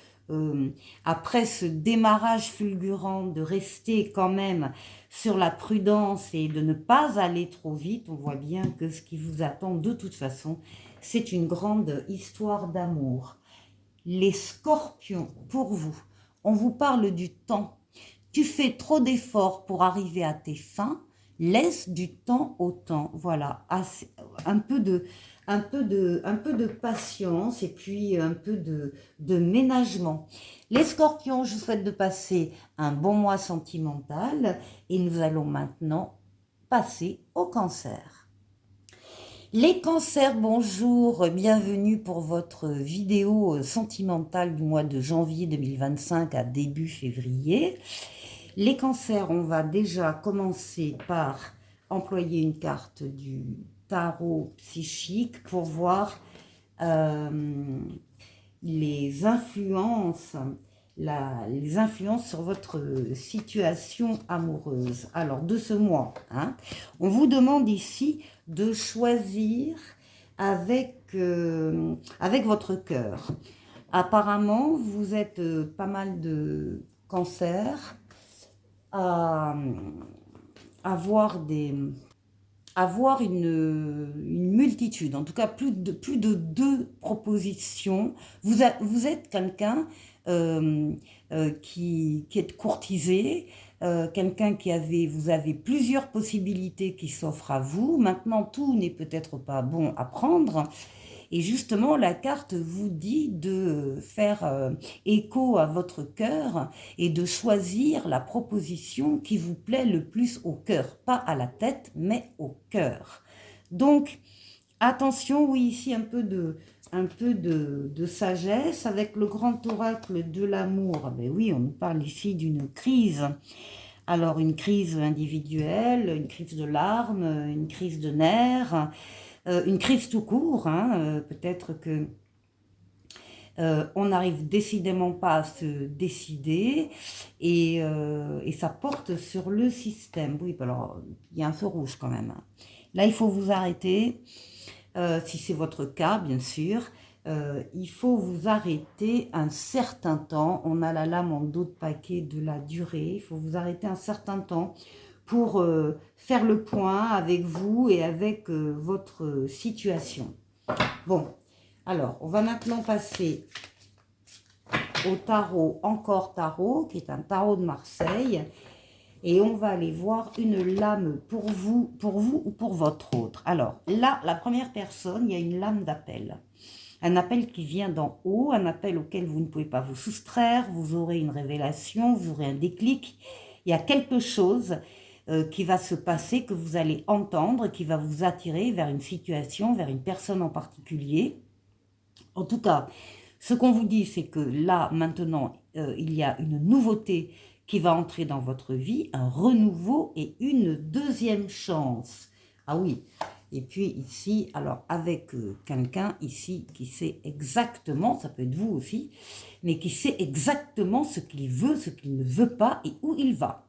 après ce démarrage fulgurant, de rester quand même sur la prudence et de ne pas aller trop vite, on voit bien que ce qui vous attend de toute façon, c'est une grande histoire d'amour. Les scorpions, pour vous, on vous parle du temps. Tu fais trop d'efforts pour arriver à tes fins, laisse du temps au temps. Voilà, un peu de patience et puis un peu de ménagement. Les scorpions, je vous souhaite de passer un bon mois sentimental et nous allons maintenant passer au cancer. Les cancers, bonjour, bienvenue pour votre vidéo sentimentale du mois de janvier 2025 à début février. Les cancers, on va déjà commencer par employer une carte du tarot psychique pour voir les influences sur votre situation amoureuse. Alors, de ce mois, hein, on vous demande ici de choisir avec votre cœur. Apparemment, vous êtes pas mal de cancers à avoir une multitude, en tout cas plus de 2 propositions. Vous êtes quelqu'un qui est courtisé, quelqu'un vous avez plusieurs possibilités qui s'offrent à vous. Maintenant, tout n'est peut-être pas bon à prendre. Et justement, la carte vous dit de faire écho à votre cœur et de choisir la proposition qui vous plaît le plus au cœur. Pas à la tête, mais au cœur. Donc, attention, oui, ici un peu de sagesse avec le grand oracle de l'amour. Ben oui, on nous parle ici d'une crise. Alors, une crise individuelle, une crise de larmes, une crise de nerfs, une crise tout court, hein, peut-être que on n'arrive décidément pas à se décider et ça porte sur le système. Oui, alors il y a un feu rouge quand même. Là, il faut vous arrêter, si c'est votre cas, bien sûr. Il faut vous arrêter un certain temps. On a la lame en dos de paquet de la durée. Il faut vous arrêter un certain temps pour faire le point avec vous et avec votre situation. Bon, alors, on va maintenant passer au tarot, encore tarot, qui est un tarot de Marseille. Et on va aller voir une lame pour vous ou pour votre autre. Alors, là, la première personne, il y a une lame d'appel. Un appel qui vient d'en haut, un appel auquel vous ne pouvez pas vous soustraire. Vous aurez une révélation, vous aurez un déclic. Il y a quelque chose qui va se passer, que vous allez entendre, qui va vous attirer vers une situation, vers une personne en particulier. En tout cas, ce qu'on vous dit, c'est que là, maintenant, il y a une nouveauté qui va entrer dans votre vie, un renouveau et une deuxième chance. Ah oui, et puis ici, alors avec quelqu'un ici qui sait exactement, ça peut être vous aussi, mais qui sait exactement ce qu'il veut, ce qu'il ne veut pas et où il va.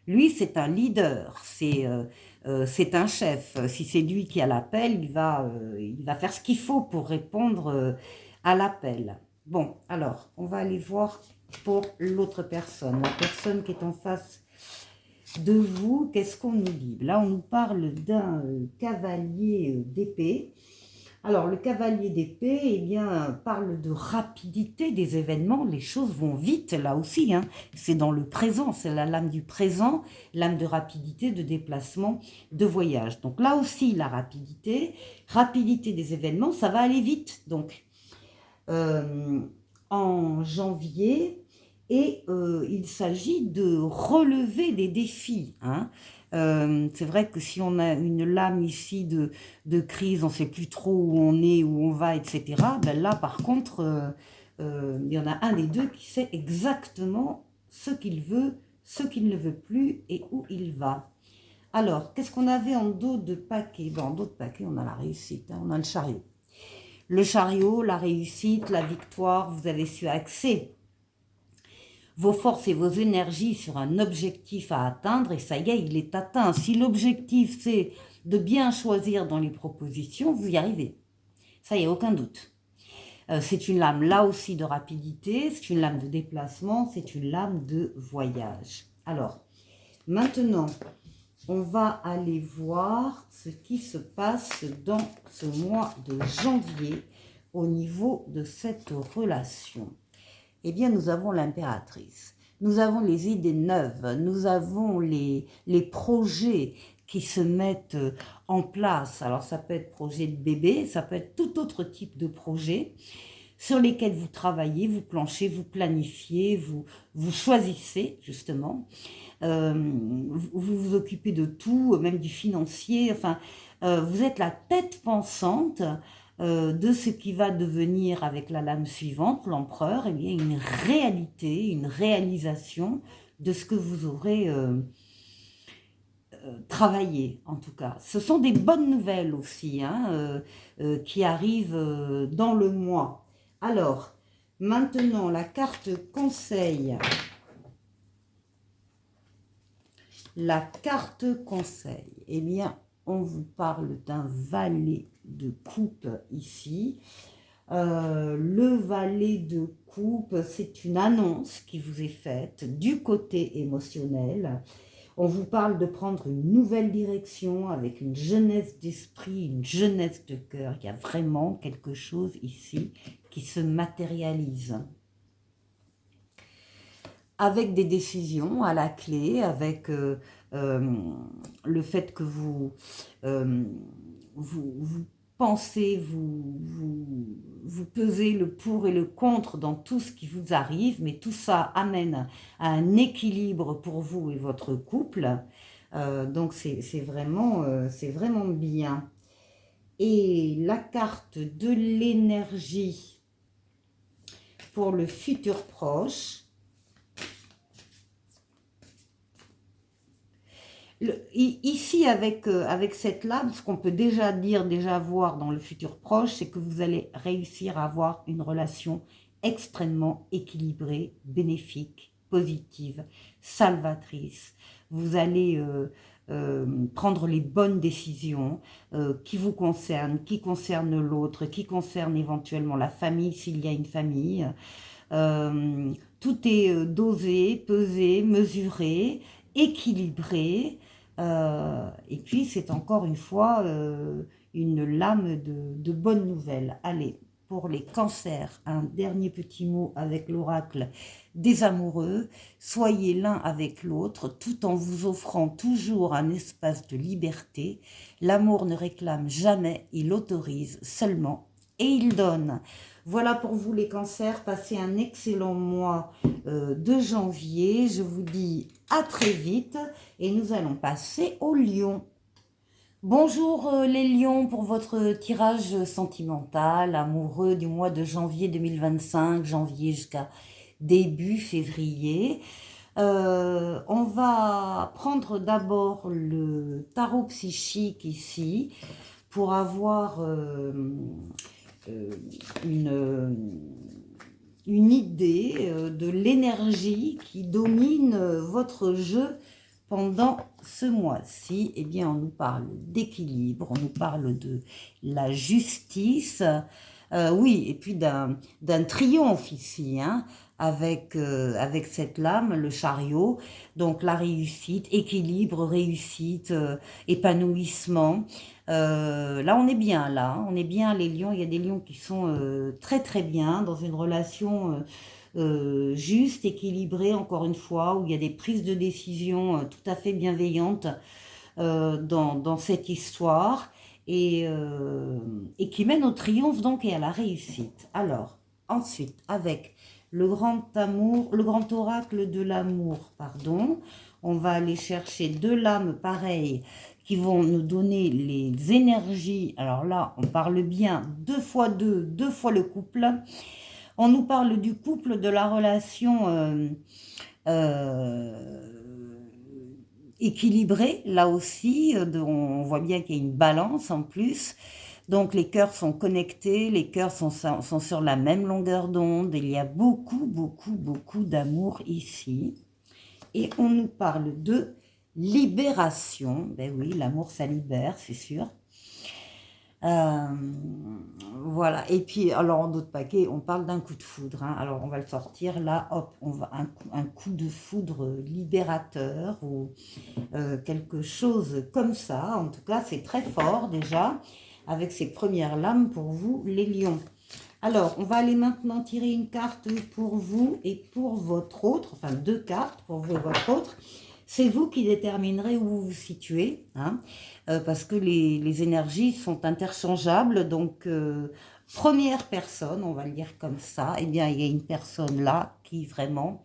Lui, c'est un leader, c'est un chef. Si c'est lui qui a l'appel, il va faire ce qu'il faut pour répondre à l'appel. Bon, alors, on va aller voir pour l'autre personne, la personne qui est en face de vous. Qu'est-ce qu'on nous dit? Là, on nous parle d'un cavalier d'épée. Alors, le cavalier d'épée, eh bien, parle de rapidité des événements. Les choses vont vite, là aussi. Hein. C'est dans le présent, c'est la lame du présent, lame de rapidité, de déplacement, de voyage. Donc là aussi, la rapidité des événements, ça va aller vite. Donc, en janvier, et il s'agit de relever des défis. Hein. C'est vrai que si on a une lame ici de crise, on ne sait plus trop où on est, où on va, etc. Ben là, par contre, il y en a un des deux qui sait exactement ce qu'il veut, ce qu'il ne veut plus et où il va. Alors, qu'est-ce qu'on avait en dos de paquet? En dos de paquet, on a la réussite, hein, on a le chariot. Le chariot, la réussite, la victoire, vous avez su axer vos forces et vos énergies sur un objectif à atteindre, et ça y est, il est atteint. Si l'objectif, c'est de bien choisir dans les propositions, vous y arrivez. Ça y est, aucun doute. C'est une lame, là aussi, de rapidité, c'est une lame de déplacement, c'est une lame de voyage. Alors, maintenant, on va aller voir ce qui se passe dans ce mois de janvier au niveau de cette relation. Eh bien, nous avons l'impératrice, nous avons les idées neuves, nous avons les projets qui se mettent en place. Alors, ça peut être projet de bébé, ça peut être tout autre type de projet sur lesquels vous travaillez, vous planchez, vous planifiez, vous choisissez, justement. Vous vous occupez de tout, même du financier. Enfin, vous êtes la tête pensante de ce qui va devenir avec la lame suivante, l'empereur, eh bien une réalité, une réalisation de ce que vous aurez travaillé, en tout cas. Ce sont des bonnes nouvelles aussi, hein, qui arrivent dans le mois. Alors, maintenant, la carte conseil. La carte conseil, eh bien, on vous parle d'un valet de coupe ici. Le valet de coupe, c'est une annonce qui vous est faite du côté émotionnel. On vous parle de prendre une nouvelle direction avec une jeunesse d'esprit, une jeunesse de cœur. Il y a vraiment quelque chose ici qui se matérialise. Avec des décisions à la clé, avec le fait que vous pensez, vous pesez le pour et le contre dans tout ce qui vous arrive, mais tout ça amène à un équilibre pour vous et votre couple. Donc c'est vraiment bien. Et la carte de l'énergie pour le futur proche. Ici, avec cette lame, ce qu'on peut déjà voir dans le futur proche, c'est que vous allez réussir à avoir une relation extrêmement équilibrée, bénéfique, positive, salvatrice. Vous allez prendre les bonnes décisions qui vous concernent, qui concernent l'autre, qui concernent éventuellement la famille, s'il y a une famille. Tout est dosé, pesé, mesuré, équilibré. Et puis, c'est encore une fois une lame de bonnes nouvelles. Allez, pour les cancers, un dernier petit mot avec l'oracle des amoureux. Soyez l'un avec l'autre, tout en vous offrant toujours un espace de liberté. L'amour ne réclame jamais, il autorise seulement et il donne. Voilà pour vous les cancers, passez un excellent mois de janvier. Je vous dis à très vite et nous allons passer aux lions. Bonjour les lions pour votre tirage sentimental, amoureux du mois de janvier 2025, janvier jusqu'à début février. On va prendre d'abord le tarot psychique ici pour avoir euh, une idée de l'énergie qui domine votre jeu pendant ce mois-ci. Eh bien, on nous parle d'équilibre, on nous parle de la justice, oui, et puis d'un triomphe ici, hein, avec cette lame, le chariot, donc la réussite, équilibre, réussite, épanouissement. Là, on est bien, là, on est bien, les lions, il y a des lions qui sont très très bien dans une relation juste, équilibrée, encore une fois, où il y a des prises de décision tout à fait bienveillantes dans cette histoire et qui mène au triomphe donc et à la réussite. Alors, ensuite, avec le grand amour, le grand oracle de l'amour, pardon, on va aller chercher deux lames pareilles qui vont nous donner les énergies. Alors là, on parle bien 2 fois 2, 2 fois le couple. On nous parle du couple, de la relation équilibrée, là aussi. On voit bien qu'il y a une balance en plus. Donc les cœurs sont connectés, les cœurs sont sur la même longueur d'onde. Il y a beaucoup, beaucoup, beaucoup d'amour ici. Et on nous parle de libération. Ben oui, l'amour, ça libère, c'est sûr. Voilà, et puis alors en d'autres paquets, on parle d'un coup de foudre, hein. Alors on va le sortir là, hop, on va un coup de foudre libérateur ou quelque chose comme ça. En tout cas, c'est très fort déjà avec ces premières lames pour vous, les lions. Alors, on va aller maintenant tirer une carte pour vous et pour votre autre, enfin 2 cartes pour vous et votre autre. C'est vous qui déterminerez où vous vous situez, hein, parce que les énergies sont interchangeables. Donc, première personne, on va le dire comme ça, eh bien, il y a une personne là qui vraiment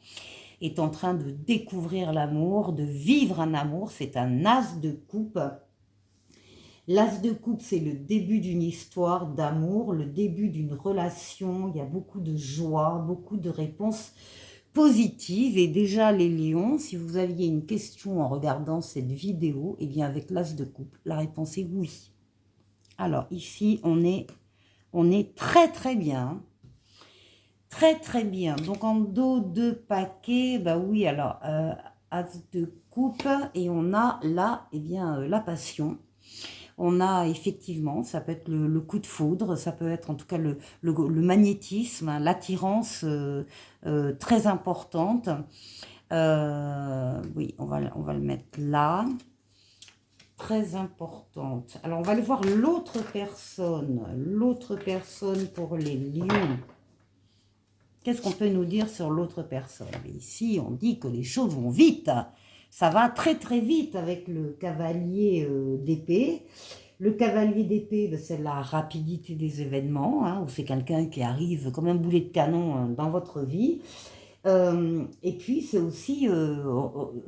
est en train de découvrir l'amour, de vivre un amour. C'est un as de coupe. L'as de coupe, c'est le début d'une histoire d'amour, le début d'une relation. Il y a beaucoup de joie, beaucoup de réponses positives. Et déjà, les lions, si vous aviez une question en regardant cette vidéo, eh bien avec l'as de coupe, la réponse est oui. Alors ici, on est très très bien. Très très bien. Donc en dos de paquet, bah oui, alors as de coupe et on a là, eh bien, la passion. On a effectivement, ça peut être le coup de foudre, ça peut être en tout cas le magnétisme, hein, l'attirance très importante. Oui, on va le mettre là. Très importante. Alors, on va aller voir l'autre personne. L'autre personne pour les lions. Qu'est-ce qu'on peut nous dire sur l'autre personne? Ici, on dit que les choses vont vite. Ça va très très vite avec le cavalier d'épée. Le cavalier d'épée, c'est la rapidité des événements, hein, où c'est quelqu'un qui arrive comme un boulet de canon dans votre vie. Et puis, c'est aussi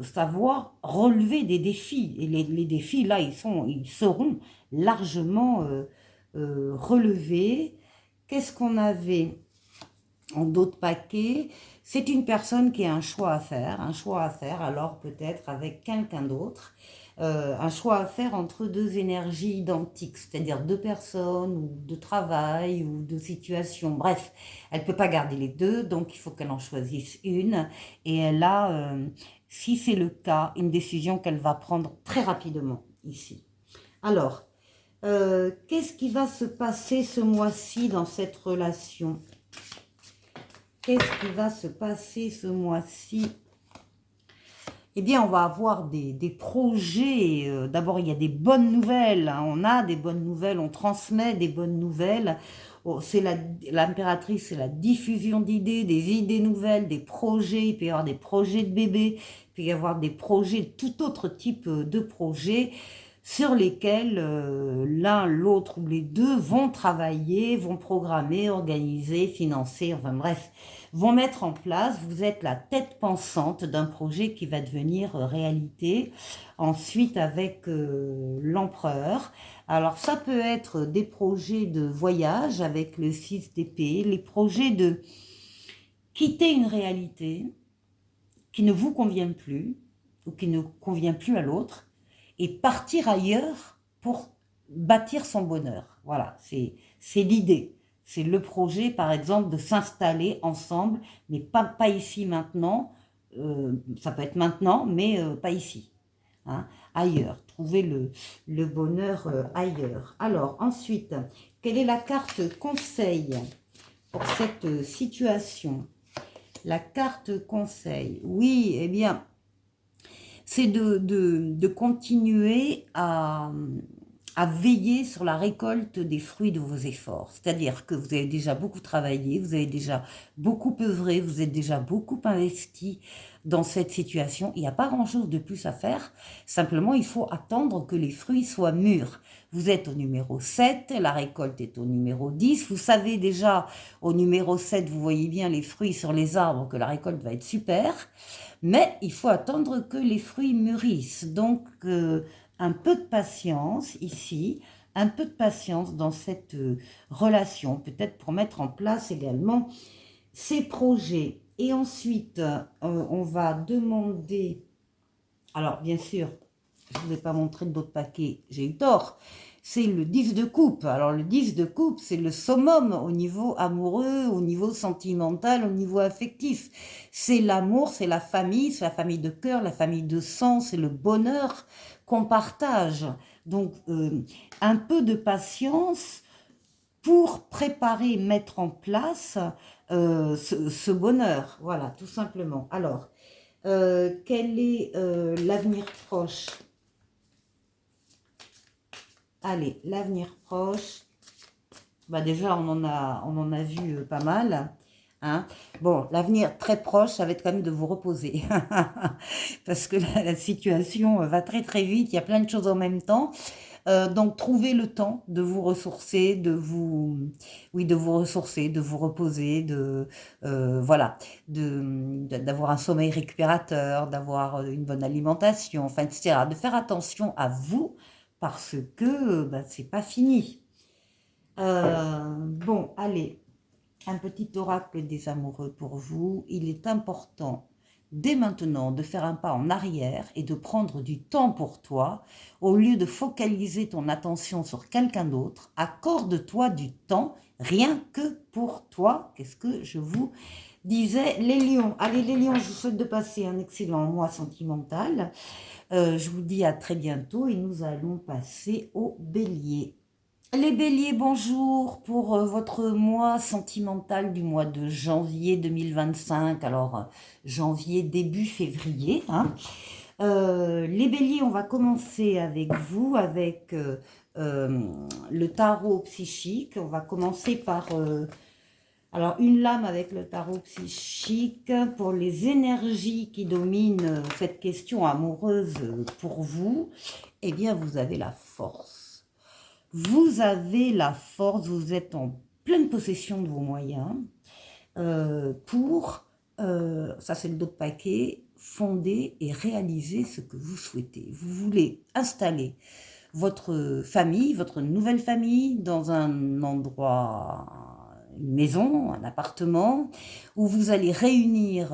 savoir relever des défis. Et les défis, là, ils seront largement relevés. Qu'est-ce qu'on avait en d'autres paquets? C'est une personne qui a un choix à faire, alors peut-être avec quelqu'un d'autre. Un choix à faire entre deux énergies identiques, c'est-à-dire deux personnes, ou de travail, ou de situation. Bref, elle ne peut pas garder les deux, donc il faut qu'elle en choisisse une. Et elle a, si c'est le cas, une décision qu'elle va prendre très rapidement ici. Alors, qu'est-ce qui va se passer ce mois-ci dans cette relation? Qu'est-ce qui va se passer ce mois-ci? Eh bien, on va avoir des projets. D'abord, il y a des bonnes nouvelles, hein. On a des bonnes nouvelles, on transmet des bonnes nouvelles. Oh, c'est l'impératrice, c'est la diffusion d'idées, des idées nouvelles, des projets. Il peut y avoir des projets de bébés, il peut y avoir des projets, tout autre type de projets sur lesquels l'un, l'autre ou les deux vont travailler, vont programmer, organiser, financer, enfin bref, vont mettre en place. Vous êtes la tête pensante d'un projet qui va devenir réalité. Ensuite, avec l'empereur. Alors, ça peut être des projets de voyage avec le 6 d'épée, les projets de quitter une réalité, qui ne vous convient plus ou qui ne convient plus à l'autre et partir ailleurs pour bâtir son bonheur. Voilà, c'est l'idée. C'est le projet, par exemple, de s'installer ensemble, mais pas ici maintenant. Ça peut être maintenant, mais pas ici. Hein, ailleurs. Trouver le bonheur ailleurs. Alors, ensuite, quelle est la carte conseil pour cette situation? La carte conseil, oui, eh bien, c'est de continuer à veiller sur la récolte des fruits de vos efforts. C'est-à-dire que vous avez déjà beaucoup travaillé, vous avez déjà beaucoup œuvré, vous êtes déjà beaucoup investi dans cette situation. Il n'y a pas grand-chose de plus à faire. Simplement, il faut attendre que les fruits soient mûrs. Vous êtes au numéro 7, la récolte est au numéro 10. Vous savez déjà, au numéro 7, vous voyez bien les fruits sur les arbres, que la récolte va être super. Mais il faut attendre que les fruits mûrissent. Donc, un peu de patience ici, un peu de patience dans cette relation, peut-être pour mettre en place également ces projets. Et ensuite, on va demander... Alors, bien sûr, je ne vous ai pas montré d'autres paquets, j'ai eu tort. C'est le 10 de coupe. Alors, le 10 de coupe, c'est le summum au niveau amoureux, au niveau sentimental, au niveau affectif. C'est l'amour, c'est la famille de cœur, la famille de sang, c'est le bonheur qu'on partage. Donc, un peu de patience pour préparer, mettre en place ce bonheur. Voilà, tout simplement. Alors, quel est l'avenir proche? Allez, l'avenir proche. Bah déjà, on en a vu pas mal. Hein. Bon, l'avenir très proche, ça va être quand même de vous reposer. Parce que la situation va très très vite, il y a plein de choses en même temps. Donc, trouvez le temps de vous ressourcer, de vous ressourcer, de vous reposer, voilà, d'avoir un sommeil récupérateur, d'avoir une bonne alimentation, enfin, etc. De faire attention à vous parce que bah, c'est pas fini. Bon, allez, un petit oracle des amoureux pour vous. Il est important dès maintenant de faire un pas en arrière et de prendre du temps pour toi. Au lieu de focaliser ton attention sur quelqu'un d'autre, accorde-toi du temps rien que pour toi. Qu'est-ce que je vous disais, les lions? Allez, les lions, je vous souhaite de passer un excellent mois sentimental. Je vous dis à très bientôt et nous allons passer au bélier. Les béliers, bonjour pour votre mois sentimental du mois de janvier 2025. Alors, janvier, début février. Hein. Les béliers, on va commencer avec vous, avec le tarot psychique. On va commencer par alors une lame avec le tarot psychique pour les énergies qui dominent cette question amoureuse pour vous. Eh bien, vous avez la force. Vous avez la force, vous êtes en pleine possession de vos moyens pour, ça c'est le dos de paquet, fonder et réaliser ce que vous souhaitez. Vous voulez installer votre famille, votre nouvelle famille dans un endroit, une maison, un appartement, où vous allez réunir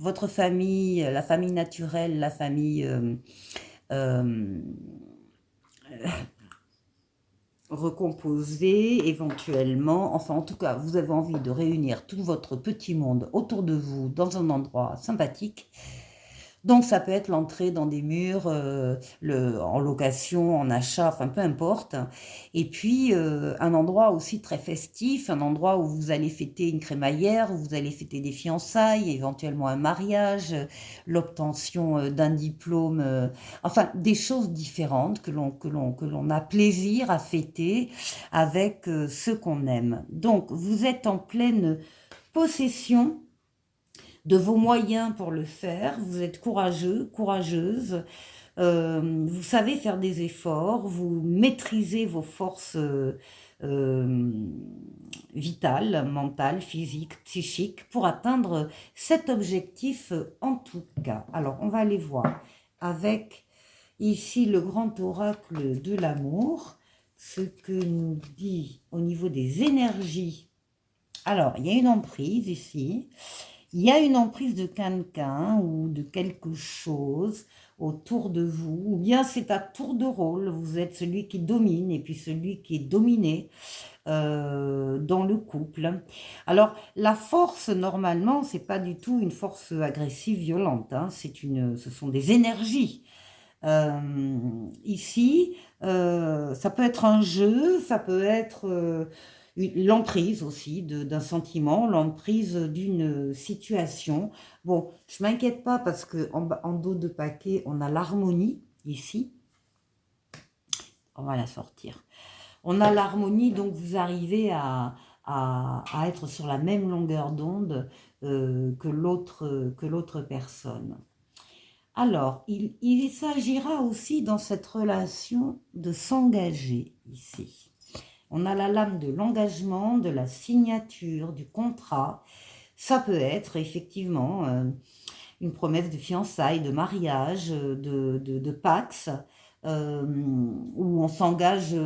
votre famille, la famille naturelle, la famille... recomposer éventuellement, enfin en tout cas vous avez envie de réunir tout votre petit monde autour de vous dans un endroit sympathique. Donc ça peut être l'entrée dans des murs, en location, en achat, enfin peu importe. Et puis un endroit aussi très festif, un endroit où vous allez fêter une crémaillère, où vous allez fêter des fiançailles, éventuellement un mariage, l'obtention d'un diplôme, enfin des choses différentes que l'on a plaisir à fêter avec ceux qu'on aime. Donc vous êtes en pleine possession de vos moyens pour le faire, vous êtes courageux, courageuse, vous savez faire des efforts, vous maîtrisez vos forces vitales, mentales, physiques, psychiques, pour atteindre cet objectif en tout cas. Alors, on va aller voir avec ici le grand oracle de l'amour, ce que nous dit au niveau des énergies. Alors, il y a une emprise ici. il y a une emprise de quelqu'un ou de quelque chose autour de vous, ou bien c'est à tour de rôle, vous êtes celui qui domine et puis celui qui est dominé dans le couple. Alors, la force, normalement, c'est pas du tout une force agressive, violente, hein, ce sont des énergies. Ici, ça peut être un jeu, ça peut être l'emprise aussi d'un sentiment, l'emprise d'une situation. Bon, je m'inquiète pas parce que en dos de paquet, on a l'harmonie ici. On va la sortir. On a l'harmonie, donc vous arrivez à être sur la même longueur d'onde que l'autre personne. Alors, il s'agira aussi dans cette relation de s'engager ici. On a la lame de l'engagement, de la signature, du contrat. Ça peut être effectivement une promesse de fiançailles, de mariage, de Pax, où on s'engage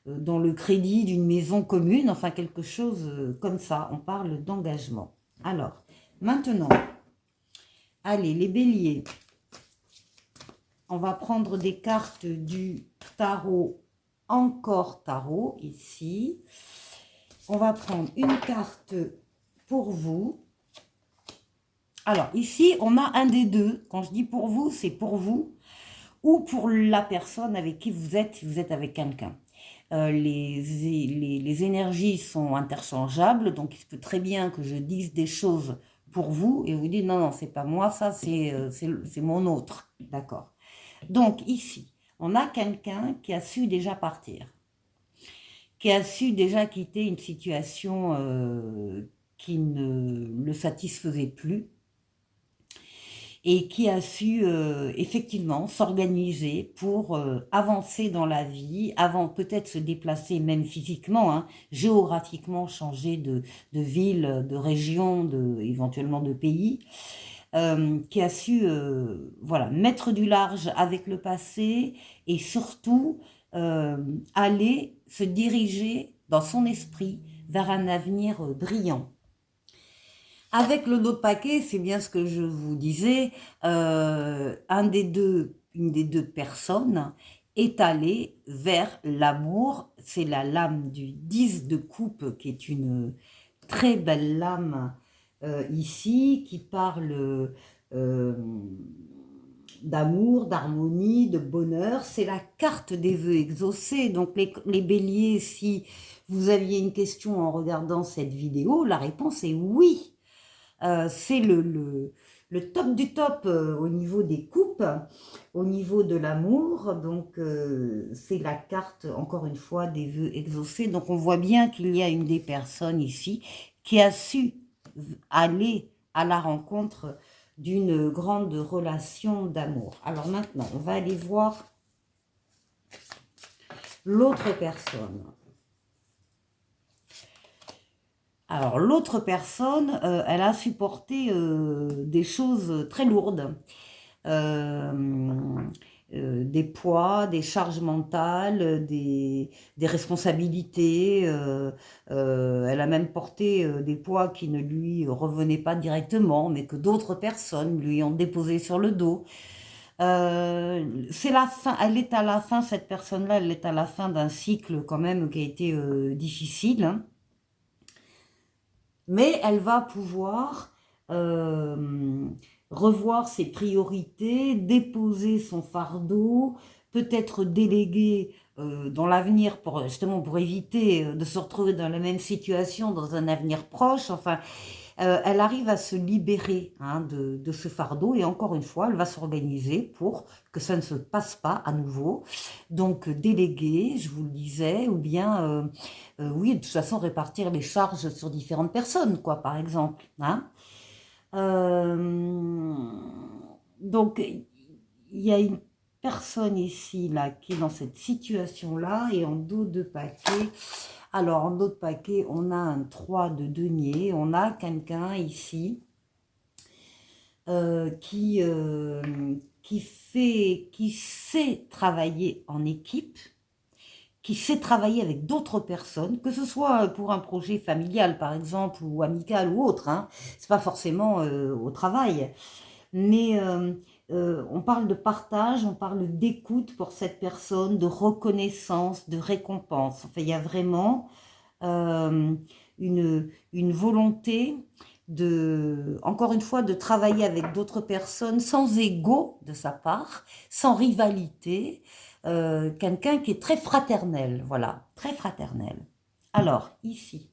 dans le crédit d'une maison commune, enfin quelque chose comme ça. On parle d'engagement. Alors, maintenant, allez, les béliers. On va prendre des cartes du tarot, encore tarot, ici. On va prendre une carte pour vous. Alors, ici, on a un des deux. Quand je dis pour vous, c'est pour vous ou pour la personne avec qui vous êtes, si vous êtes avec quelqu'un. Les énergies sont interchangeables, donc il se peut très bien que je dise des choses pour vous et vous dites non, non, c'est pas moi, ça, c'est mon autre. D'accord. Donc ici, on a quelqu'un qui a su déjà partir, qui a su déjà quitter une situation qui ne le satisfaisait plus et qui a su effectivement s'organiser pour avancer dans la vie, avant peut-être se déplacer même physiquement, hein, géographiquement changer de ville, de région, éventuellement de pays. Qui a su voilà, mettre du large avec le passé et surtout aller se diriger dans son esprit vers un avenir brillant. Avec le lot de paquet, c'est bien ce que je vous disais, une des deux personnes est allée vers l'amour. C'est la lame du 10 de coupe qui est une très belle lame ici, qui parle d'amour, d'harmonie, de bonheur. C'est la carte des vœux exaucés. Donc les béliers, si vous aviez une question en regardant cette vidéo, la réponse est oui. C'est le top du top au niveau des coupes, au niveau de l'amour. Donc c'est la carte, encore une fois, des vœux exaucés. Donc on voit bien qu'il y a une des personnes ici qui a su aller à la rencontre d'une grande relation d'amour. Alors maintenant, on va aller voir l'autre personne. Alors, l'autre personne, elle a supporté des choses très lourdes, des poids, des charges mentales, des responsabilités. Elle a même porté des poids qui ne lui revenaient pas directement, mais que d'autres personnes lui ont déposé sur le dos. C'est la fin, elle est à la fin, cette personne-là, elle est à la fin d'un cycle quand même qui a été difficile, hein. Mais elle va pouvoir revoir ses priorités, déposer son fardeau, peut-être déléguer dans l'avenir justement pour éviter de se retrouver dans la même situation dans un avenir proche. Enfin, elle arrive à se libérer hein, de ce fardeau et encore une fois, elle va s'organiser pour que ça ne se passe pas à nouveau. Donc, déléguer, je vous le disais, ou bien, oui, de toute façon, répartir les charges sur différentes personnes, quoi, par exemple. Hein. Donc, il y a une personne ici, là, qui est dans cette situation-là, et en dos de paquet. Alors, en dos de paquet, on a un 3 de denier, on a quelqu'un ici qui sait travailler en équipe, qui sait travailler avec d'autres personnes, que ce soit pour un projet familial par exemple, ou amical ou autre, hein. C'est pas forcément au travail, mais on parle de partage, on parle d'écoute pour cette personne, de reconnaissance, de récompense. Enfin, il y a vraiment euh, une volonté de, encore une fois, de travailler avec d'autres personnes sans ego de sa part, sans rivalité, quelqu'un qui est très fraternel, voilà, très fraternel. Alors, ici,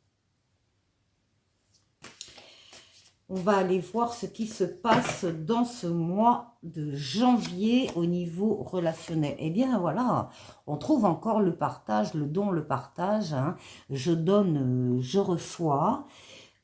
on va aller voir ce qui se passe dans ce mois de janvier au niveau relationnel. Eh bien, voilà, on trouve encore le partage, le don, le partage, hein. Je donne, je reçois.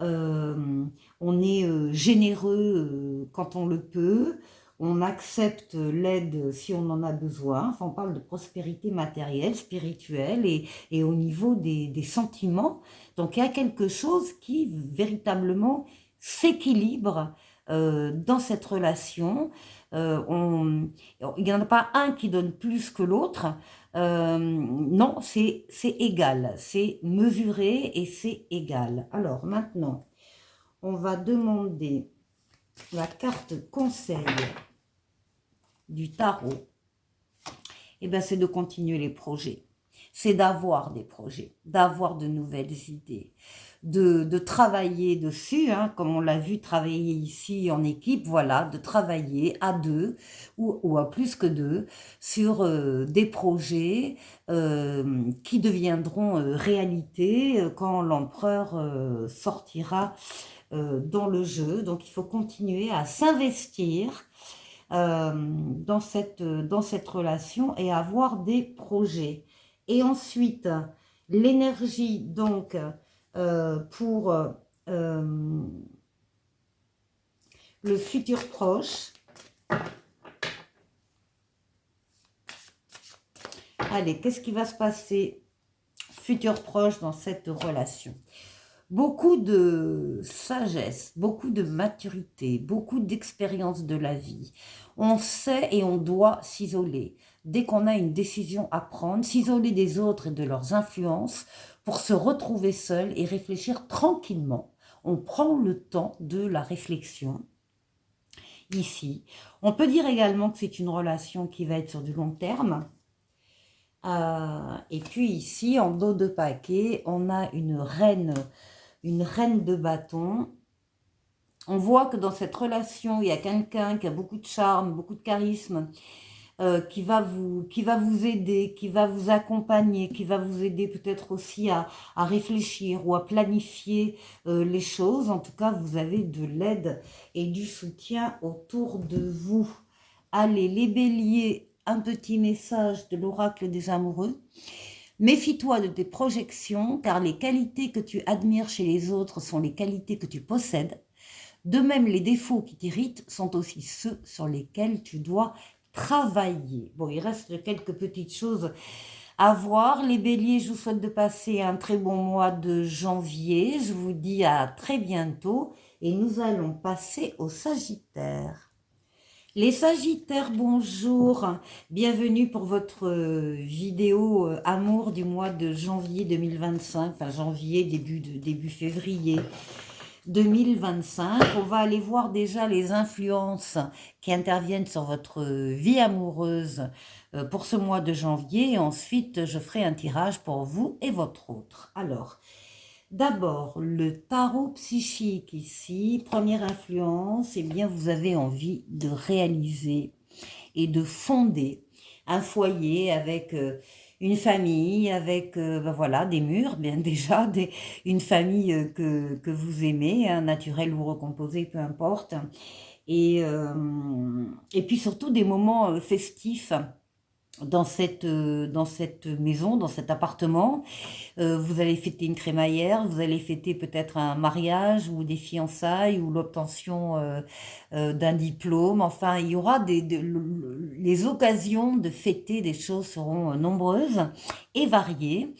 On est généreux quand on le peut. On accepte l'aide si on en a besoin. Enfin, on parle de prospérité matérielle, spirituelle et au niveau des sentiments. Donc, il y a quelque chose qui véritablement s'équilibre dans cette relation. Il n'y en a pas un qui donne plus que l'autre. Non, c'est égal, c'est mesuré et c'est égal. Alors maintenant, on va demander la carte conseil du tarot. Et bien, c'est de continuer les projets. C'est d'avoir des projets, d'avoir de nouvelles idées, de travailler dessus, hein, comme on l'a vu travailler ici en équipe, voilà, de travailler à deux ou à plus que deux sur des projets qui deviendront réalité quand l'empereur sortira dans le jeu. Donc il faut continuer à s'investir dans cette relation et avoir des projets. Et ensuite, l'énergie donc pour le futur proche. Allez, qu'est-ce qui va se passer futur proche dans cette relation? Beaucoup de sagesse, beaucoup de maturité, beaucoup d'expérience de la vie. On sait et on doit s'isoler. Dès qu'on a une décision à prendre, s'isoler des autres et de leurs influences pour se retrouver seul et réfléchir tranquillement. On prend le temps de la réflexion. Ici, on peut dire également que c'est une relation qui va être sur du long terme. Et puis ici, en dos de paquet, on a une reine de bâton. On voit que dans cette relation, il y a quelqu'un qui a beaucoup de charme, beaucoup de charisme, qui va vous aider, qui va vous accompagner, qui va vous aider peut-être aussi à réfléchir ou à planifier les choses. En tout cas, vous avez de l'aide et du soutien autour de vous. Allez, les béliers, un petit message de l'oracle des amoureux. Méfie-toi de tes projections, car les qualités que tu admires chez les autres sont les qualités que tu possèdes. De même, les défauts qui t'irritent sont aussi ceux sur lesquels tu dois travailler. Bon, il reste quelques petites choses à voir. Les béliers, je vous souhaite de passer un très bon mois de janvier. Je vous dis à très bientôt et nous allons passer au Sagittaire. Les Sagittaires, bonjour, bienvenue pour votre vidéo amour du mois de janvier 2025, enfin janvier, début février 2025. On va aller voir déjà les influences qui interviennent sur votre vie amoureuse pour ce mois de janvier et ensuite je ferai un tirage pour vous et votre autre. Alors, d'abord, le tarot psychique ici, première influence, eh bien vous avez envie de réaliser et de fonder un foyer avec une famille, avec ben voilà, des murs, bien déjà, une famille que vous aimez, hein, naturelle ou recomposée, peu importe, et puis surtout des moments festifs dans cette maison, dans cet appartement. Vous allez fêter une crémaillère, vous allez fêter peut-être un mariage ou des fiançailles ou l'obtention d'un diplôme. Enfin, il y aura les occasions de fêter des choses seront nombreuses et variées.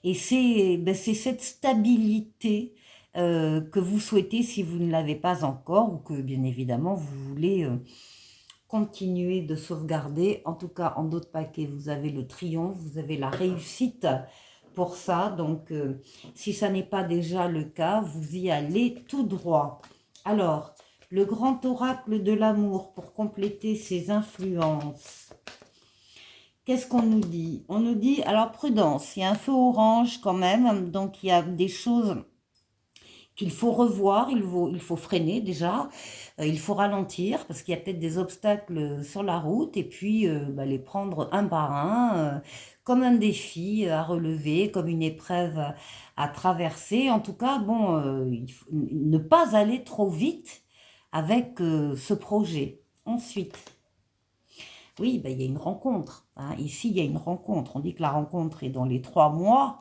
Et c'est cette stabilité que vous souhaitez si vous ne l'avez pas encore ou que bien évidemment vous voulez continuer de sauvegarder. En tout cas, en d'autres paquets, vous avez le triomphe, vous avez la réussite pour ça. Donc, si ça n'est pas déjà le cas, vous y allez tout droit. Alors, le grand oracle de l'amour pour compléter ses influences. Qu'est-ce qu'on nous dit? On nous dit, alors prudence, il y a un feu orange quand même, donc il y a des choses qu'il faut revoir, il faut freiner déjà, il faut ralentir parce qu'il y a peut-être des obstacles sur la route et puis les prendre un par un, comme un défi à relever, comme une épreuve à traverser. En tout cas, bon, il faut ne pas aller trop vite avec ce projet. Ensuite, oui, il y a une rencontre. Hein. Ici, il y a une rencontre. On dit que la rencontre est dans les 3 mois.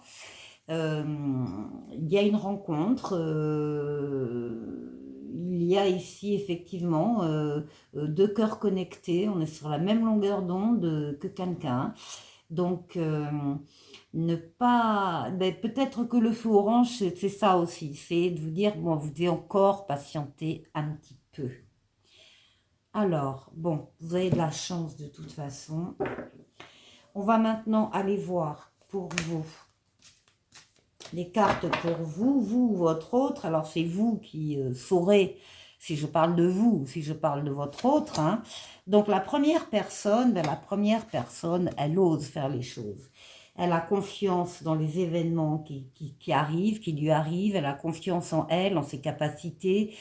Il y a une rencontre. Il y a ici, effectivement, 2 cœurs connectés. On est sur la même longueur d'onde que quelqu'un. Donc, ne pas... peut-être que le feu orange, c'est ça aussi. C'est de vous dire, bon, vous devez encore patienter un petit peu. Alors, bon, vous avez de la chance de toute façon. On va maintenant aller voir pour vous les cartes pour vous, vous, votre autre. Alors, c'est vous qui saurez si je parle de vous ou si je parle de votre autre. Hein. Donc, la première personne, elle ose faire les choses. Elle a confiance dans les événements qui arrivent, qui lui arrivent. Elle a confiance en elle, en ses capacités,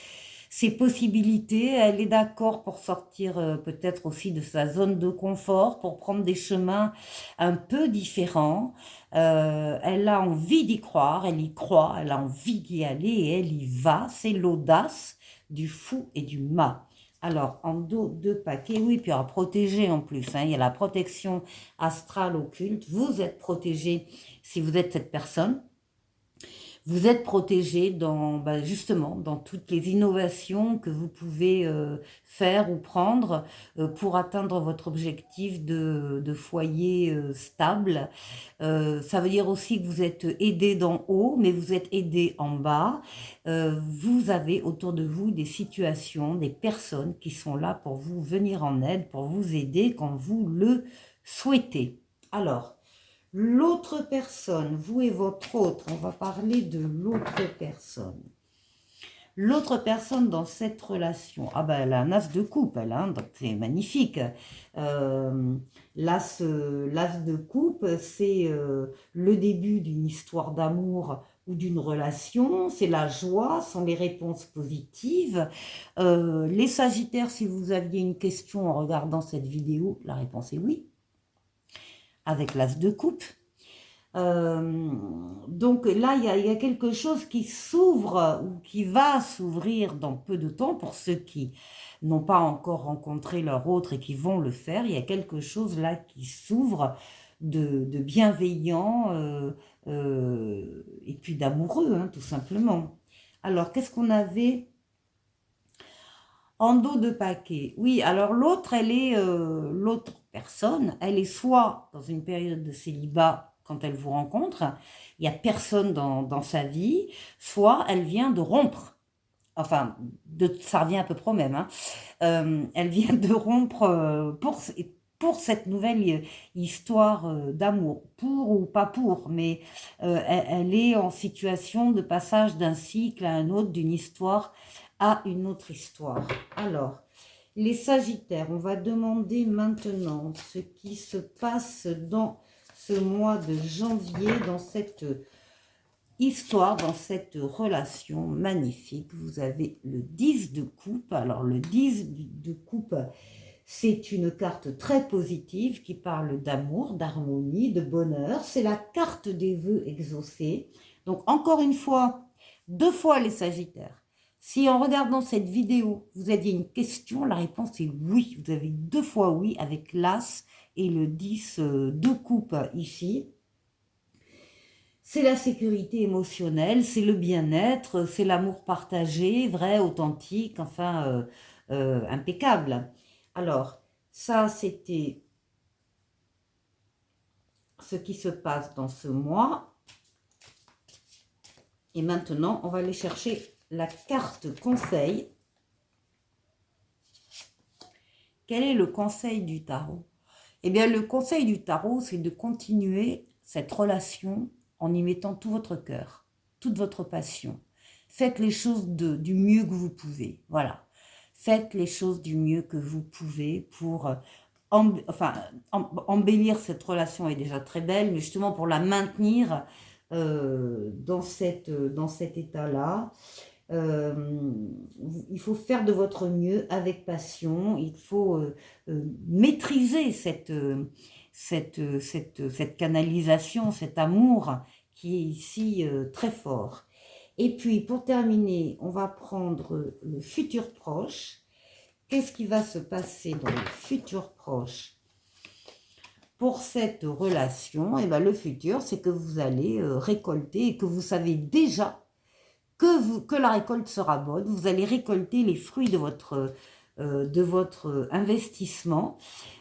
ses possibilités. Elle est d'accord pour sortir peut-être aussi de sa zone de confort, pour prendre des chemins un peu différents. Elle a envie d'y croire, elle y croit, elle a envie d'y aller et elle y va. C'est l'audace du fou et du mât. Alors, en dos, 2 paquets, oui, puis à protéger en plus. Hein, il y a la protection astrale occulte. Vous êtes protégé si vous êtes cette personne. Vous êtes protégé dans, justement, dans toutes les innovations que vous pouvez faire ou prendre pour atteindre votre objectif de foyer stable. Ça veut dire aussi que vous êtes aidé d'en haut, mais vous êtes aidé en bas. Vous avez autour de vous des situations, des personnes qui sont là pour vous venir en aide, pour vous aider quand vous le souhaitez. Alors, l'autre personne, vous et votre autre, on va parler de l'autre personne. L'autre personne dans cette relation, elle a un as de coupe, elle, hein, donc c'est magnifique. L'as de coupe, c'est le début d'une histoire d'amour ou d'une relation, c'est la joie, sont les réponses positives. Les Sagittaires, si vous aviez une question en regardant cette vidéo, la réponse est oui. Avec l'as de coupe. Donc là, il y a quelque chose qui s'ouvre ou qui va s'ouvrir dans peu de temps pour ceux qui n'ont pas encore rencontré leur autre et qui vont le faire. Il y a quelque chose là qui s'ouvre de bienveillant et puis d'amoureux, hein, tout simplement. Alors, qu'est-ce qu'on avait en dos de paquet? Oui, alors l'autre, l'autre personne, elle est soit dans une période de célibat quand elle vous rencontre, il n'y a personne dans sa vie, soit elle vient de rompre, enfin, ça revient à peu près au même, hein. Elle vient de rompre pour cette nouvelle histoire d'amour, pour ou pas pour, mais elle est en situation de passage d'un cycle à un autre, d'une histoire à une autre histoire. Alors, les Sagittaires, on va demander maintenant ce qui se passe dans ce mois de janvier, dans cette histoire, dans cette relation magnifique. Vous avez le 10 de coupe. Alors, le 10 de coupe, c'est une carte très positive qui parle d'amour, d'harmonie, de bonheur. C'est la carte des vœux exaucés. Donc, encore une fois, 2 fois les Sagittaires. Si en regardant cette vidéo, vous aviez une question, la réponse est oui. Vous avez 2 fois oui avec l'As et le 10 de coupe ici. C'est la sécurité émotionnelle, c'est le bien-être, c'est l'amour partagé, vrai, authentique, enfin impeccable. Alors, ça c'était ce qui se passe dans ce mois. Et maintenant, on va aller chercher la carte conseil quel est le conseil du tarot? Eh bien, le conseil du tarot, c'est de continuer cette relation en y mettant tout votre cœur, toute votre passion. Faites les choses du mieux que vous pouvez. Voilà. Faites les choses du mieux que vous pouvez pour embellir cette relation est déjà très belle, mais justement pour la maintenir dans cet état-là. Il faut faire de votre mieux avec passion, il faut maîtriser cette canalisation, cet amour qui est ici très fort. Et puis pour terminer, on va prendre le futur proche. Qu'est-ce qui va se passer dans le futur proche pour cette relation? Et bien, le futur, c'est que vous allez récolter et que vous savez déjà que la récolte sera bonne. Vous allez récolter les fruits de votre investissement.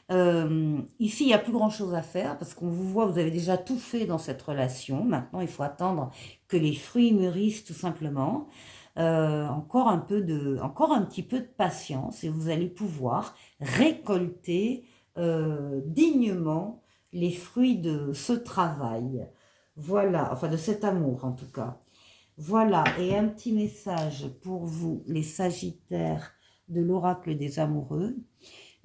Ici, il n'y a plus grand-chose à faire parce qu'on vous voit, vous avez déjà tout fait dans cette relation. Maintenant, il faut attendre que les fruits mûrissent tout simplement. Encore un petit peu de patience et vous allez pouvoir récolter dignement les fruits de ce travail. Voilà, enfin de cet amour en tout cas. Voilà, et un petit message pour vous, les Sagittaires de l'oracle des amoureux.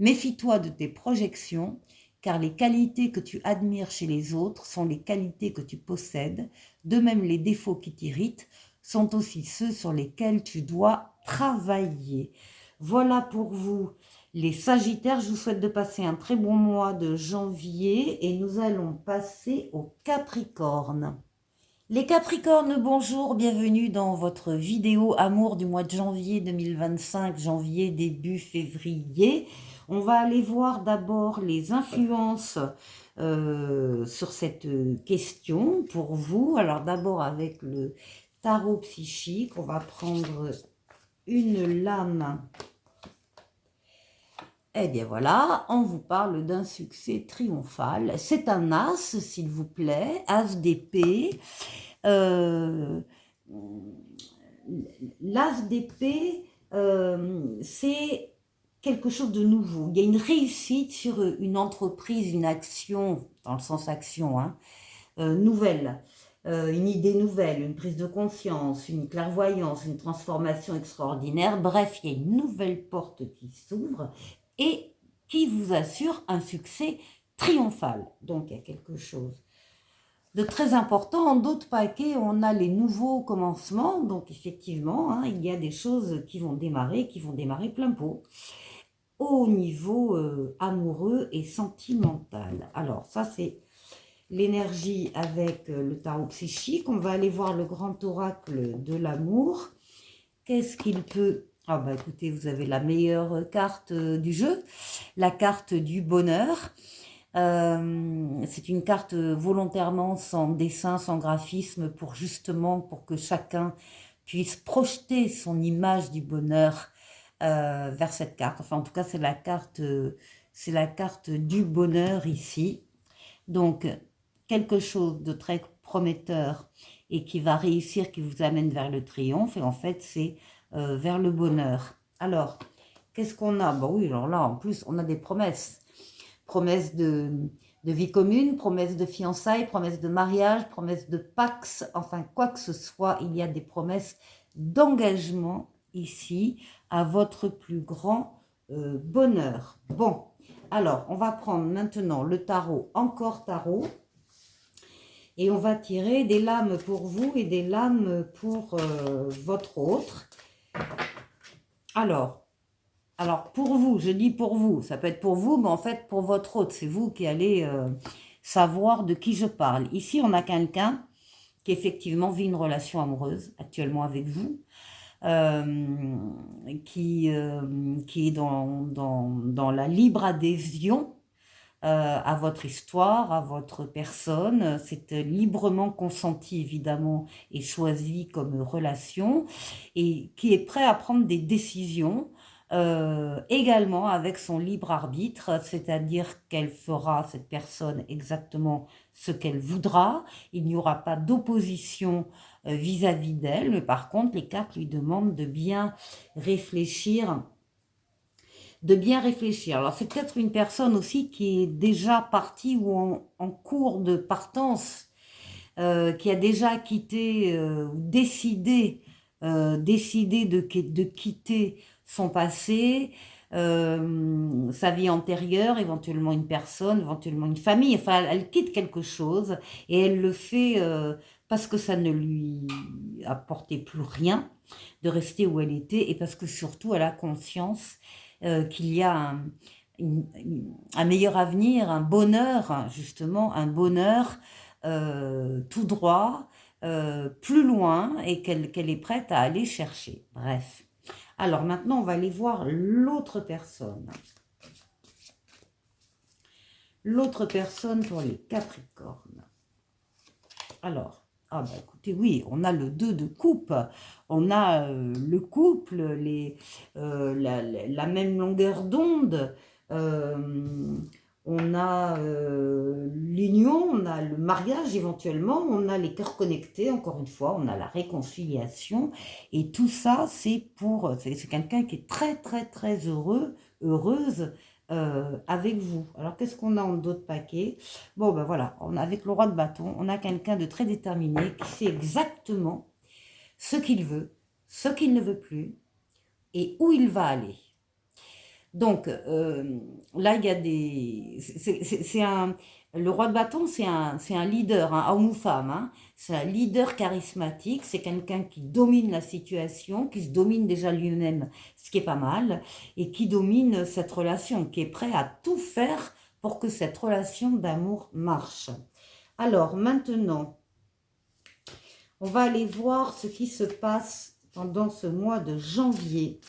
Méfie-toi de tes projections, car les qualités que tu admires chez les autres sont les qualités que tu possèdes. De même, les défauts qui t'irritent sont aussi ceux sur lesquels tu dois travailler. Voilà pour vous, les Sagittaires. Je vous souhaite de passer un très bon mois de janvier et nous allons passer aux Capricornes. Les Capricornes, bonjour, bienvenue dans votre vidéo Amour du mois de janvier 2025, janvier début février. On va aller voir d'abord les influences sur cette question pour vous. Alors d'abord avec le tarot psychique, on va prendre une lame. Eh bien voilà, on vous parle d'un succès triomphal. C'est un as, s'il vous plaît, as d'épée. L'as d'épée, c'est quelque chose de nouveau. Il y a une réussite sur une entreprise, une action, dans le sens action, hein, nouvelle. Une idée nouvelle, une prise de conscience, une clairvoyance, une transformation extraordinaire. Bref, il y a une nouvelle porte qui s'ouvre et qui vous assure un succès triomphal. Donc, il y a quelque chose de très important. En d'autres paquets, on a les nouveaux commencements. Donc, effectivement, hein, il y a des choses qui vont démarrer plein pot au niveau amoureux et sentimental. Alors, ça, c'est l'énergie avec le tarot psychique. On va aller voir le grand oracle de l'amour. Qu'est-ce qu'il peut... Ah bah écoutez, vous avez la meilleure carte du jeu, la carte du bonheur. C'est une carte volontairement sans dessin, sans graphisme, pour que chacun puisse projeter son image du bonheur vers cette carte. Enfin, en tout cas, c'est la carte du bonheur ici. Donc, quelque chose de très prometteur et qui va réussir, qui vous amène vers le triomphe. Et en fait, c'est vers le bonheur. Alors, qu'est-ce qu'on a? Bon oui, alors là, en plus, on a des promesses. Promesses de vie commune, promesses de fiançailles, promesses de mariage, promesses de pax, enfin, quoi que ce soit, il y a des promesses d'engagement ici à votre plus grand bonheur. Bon, alors, on va prendre maintenant le tarot, encore tarot, et on va tirer des lames pour vous et des lames pour votre autre. Alors, pour vous, je dis pour vous, ça peut être pour vous, mais en fait pour votre autre, c'est vous qui allez savoir de qui je parle. Ici, on a quelqu'un qui effectivement vit une relation amoureuse actuellement avec vous, qui est dans la libre adhésion à votre histoire, à votre personne. C'est librement consenti, évidemment, et choisi comme relation, et qui est prêt à prendre des décisions, également avec son libre arbitre, c'est-à-dire qu'elle fera, cette personne, exactement ce qu'elle voudra. Il n'y aura pas d'opposition vis-à-vis d'elle, mais par contre, les cartes lui demandent de bien réfléchir de bien réfléchir. Alors c'est peut-être une personne aussi qui est déjà partie ou en cours de partance, qui a déjà quitté ou décidé de quitter son passé, sa vie antérieure, éventuellement une personne, éventuellement une famille. Enfin, elle quitte quelque chose et elle le fait parce que ça ne lui apportait plus rien de rester où elle était et parce que surtout elle a conscience qu'il y a un meilleur avenir, un bonheur, justement, un bonheur tout droit, plus loin et qu'elle est prête à aller chercher. Bref. Alors maintenant, on va aller voir l'autre personne. L'autre personne pour les Capricornes. Alors, ah bah écoutez, oui, on a le 2 de coupe, on a le couple, la même longueur d'onde, on a l'union, on a le mariage éventuellement, on a les cœurs connectés, encore une fois, on a la réconciliation, et tout ça, c'est quelqu'un qui est très très très heureuse avec vous. Alors, qu'est-ce qu'on a en d'autres paquets? Bon, ben voilà, avec le roi de bâton, on a quelqu'un de très déterminé qui sait exactement ce qu'il veut, ce qu'il ne veut plus et où il va aller. Donc, là, il y a des... Le roi de bâton, c'est un leader, homme ou femme. Hein. C'est un leader charismatique, c'est quelqu'un qui domine la situation, qui se domine déjà lui-même, ce qui est pas mal, et qui domine cette relation, qui est prêt à tout faire pour que cette relation d'amour marche. Alors, maintenant, on va aller voir ce qui se passe pendant ce mois de janvier.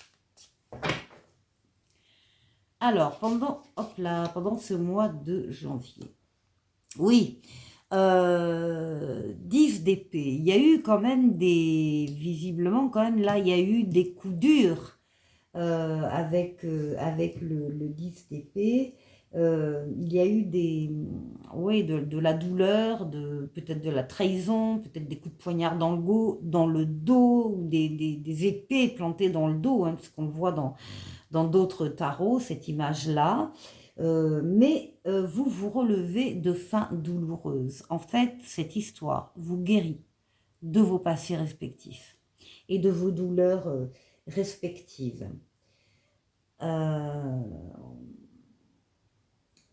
Alors, pendant ce mois de janvier, oui, 10 d'épée, il y a eu quand même visiblement quand même là, il y a eu des coups durs avec le 10 d'épée. Il y a eu de la douleur, peut-être de la trahison, peut-être des coups de poignard dans le dos ou des épées plantées dans le dos, hein, parce qu'on le voit dans d'autres tarots, cette image-là. Mais vous vous relevez de fins douloureuses. En fait, cette histoire vous guérit de vos passés respectifs et de vos douleurs respectives.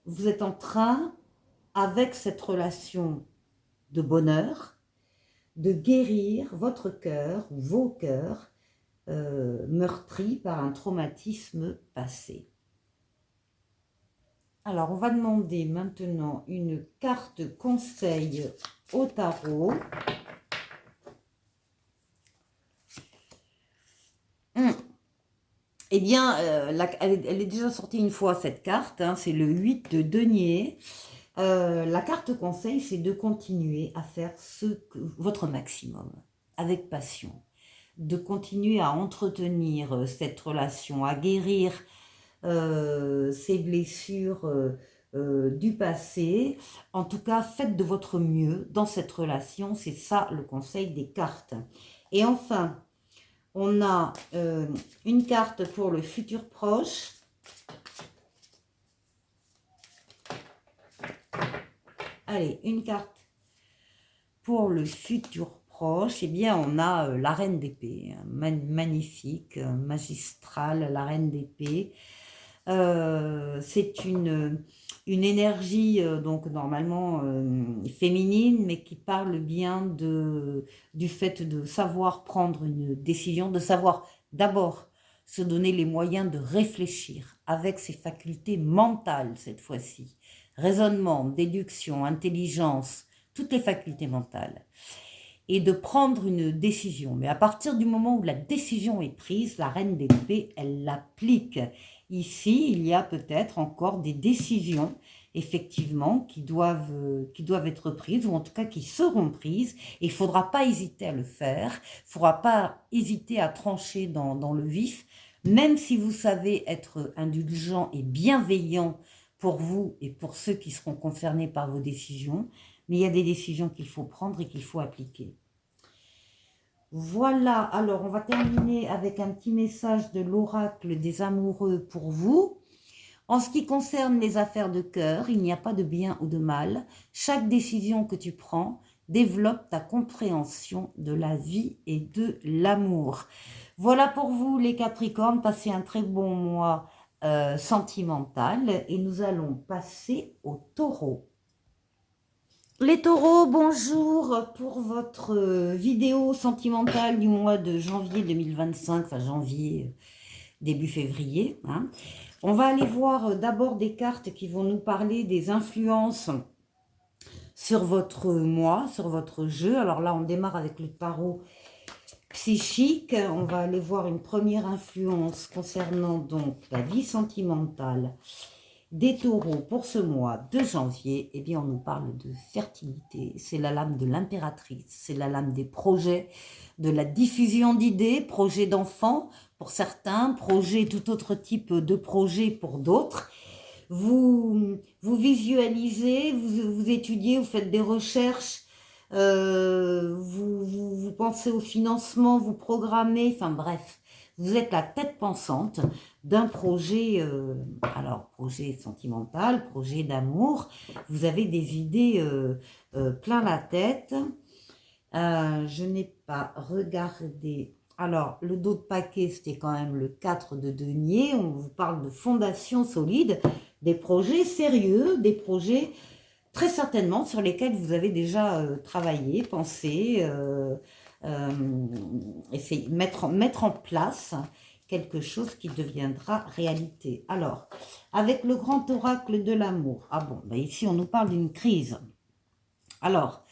Vous êtes en train, avec cette relation de bonheur, de guérir votre cœur, vos cœurs, meurtris par un traumatisme passé. Alors, on va demander maintenant une carte conseil au tarot. Eh bien, elle est déjà sortie une fois, cette carte. Hein, c'est le 8 de denier. La carte conseil, c'est de continuer à faire votre maximum, avec passion. De continuer à entretenir cette relation, à guérir ces blessures du passé. En tout cas, faites de votre mieux dans cette relation. C'est ça le conseil des cartes. Et enfin, on a une carte pour le futur proche. Allez, une carte pour le futur proche. Eh bien, on a la reine d'épée. Magnifique, magistrale, la reine d'épée. C'est une énergie donc normalement féminine, mais qui parle bien du fait de savoir prendre une décision, de savoir d'abord se donner les moyens de réfléchir avec ses facultés mentales cette fois-ci. Raisonnement, déduction, intelligence, toutes les facultés mentales. Et de prendre une décision. Mais à partir du moment où la décision est prise, la reine d'épée, elle l'applique. Ici, il y a peut-être encore des décisions, effectivement, qui doivent être prises, ou en tout cas qui seront prises. Et il ne faudra pas hésiter à le faire. Il ne faudra pas hésiter à trancher dans le vif, même si vous savez être indulgent et bienveillant pour vous et pour ceux qui seront concernés par vos décisions. Mais il y a des décisions qu'il faut prendre et qu'il faut appliquer. Voilà, alors on va terminer avec un petit message de l'oracle des amoureux pour vous. En ce qui concerne les affaires de cœur, il n'y a pas de bien ou de mal. Chaque décision que tu prends développe ta compréhension de la vie et de l'amour. Voilà pour vous les Capricornes, passez un très bon mois sentimental et nous allons passer aux Taureaux. Les Taureaux, bonjour pour votre vidéo sentimentale du mois de janvier 2025, enfin janvier, début février. Hein. On va aller voir d'abord des cartes qui vont nous parler des influences sur votre mois, sur votre jeu. Alors là, on démarre avec le tarot psychique. On va aller voir une première influence concernant donc la vie sentimentale des Taureaux pour ce mois de janvier. Eh bien, on nous parle de fertilité. C'est la lame de l'impératrice. C'est la lame des projets, de la diffusion d'idées, projets d'enfants pour certains, projets, tout autre type de projet pour d'autres. Vous visualisez, vous étudiez, vous faites des recherches, vous pensez au financement, vous programmez, enfin bref, vous êtes la tête pensante d'un projet, alors projet sentimental, projet d'amour, vous avez des idées plein la tête. Je n'ai pas regardé. Alors, le dos de paquet, c'était quand même le 4 de denier. On vous parle de fondations solides, des projets sérieux, des projets très certainement sur lesquels vous avez déjà travaillé, pensé, essayer, mettre en place quelque chose qui deviendra réalité. Alors, avec le grand oracle de l'amour, ah bon, ben ici on nous parle d'une crise. Alors,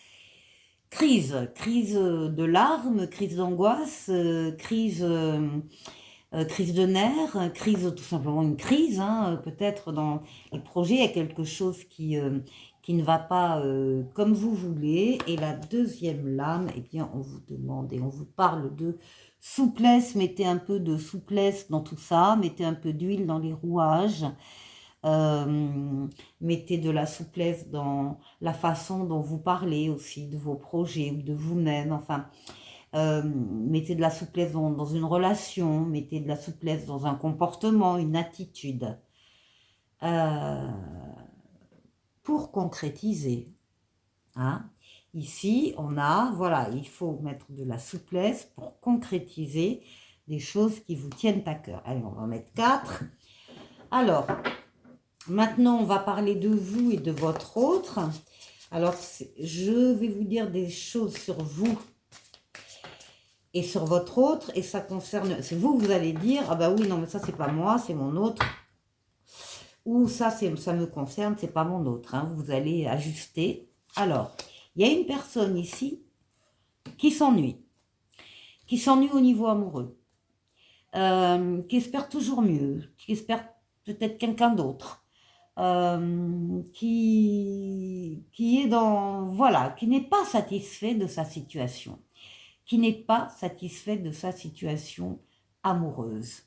crise de larmes, crise d'angoisse, crise de nerfs, crise, tout simplement une crise, hein, peut-être dans les projets, il y a quelque chose qui ne va pas comme vous voulez. Et la deuxième lame, eh bien, on vous demande et on vous parle de souplesse, mettez un peu de souplesse dans tout ça, mettez un peu d'huile dans les rouages, mettez de la souplesse dans la façon dont vous parlez aussi de vos projets ou de vous-même, enfin, mettez de la souplesse dans une relation, mettez de la souplesse dans un comportement, une attitude, pour concrétiser. Hein. Ici, on a, voilà, il faut mettre de la souplesse pour concrétiser des choses qui vous tiennent à cœur. Allez, on va mettre 4. Alors, maintenant, on va parler de vous et de votre autre. Alors, je vais vous dire des choses sur vous et sur votre autre, et ça concerne, c'est vous, vous allez dire, ah bah oui, non, mais ça, c'est pas moi, c'est mon autre. Ou ça me concerne, c'est pas mon autre. Hein. Vous allez ajuster. Alors, il y a une personne ici qui s'ennuie au niveau amoureux, qui espère toujours mieux, qui espère peut-être quelqu'un d'autre, qui est dans, voilà, qui n'est pas satisfait de sa situation, amoureuse.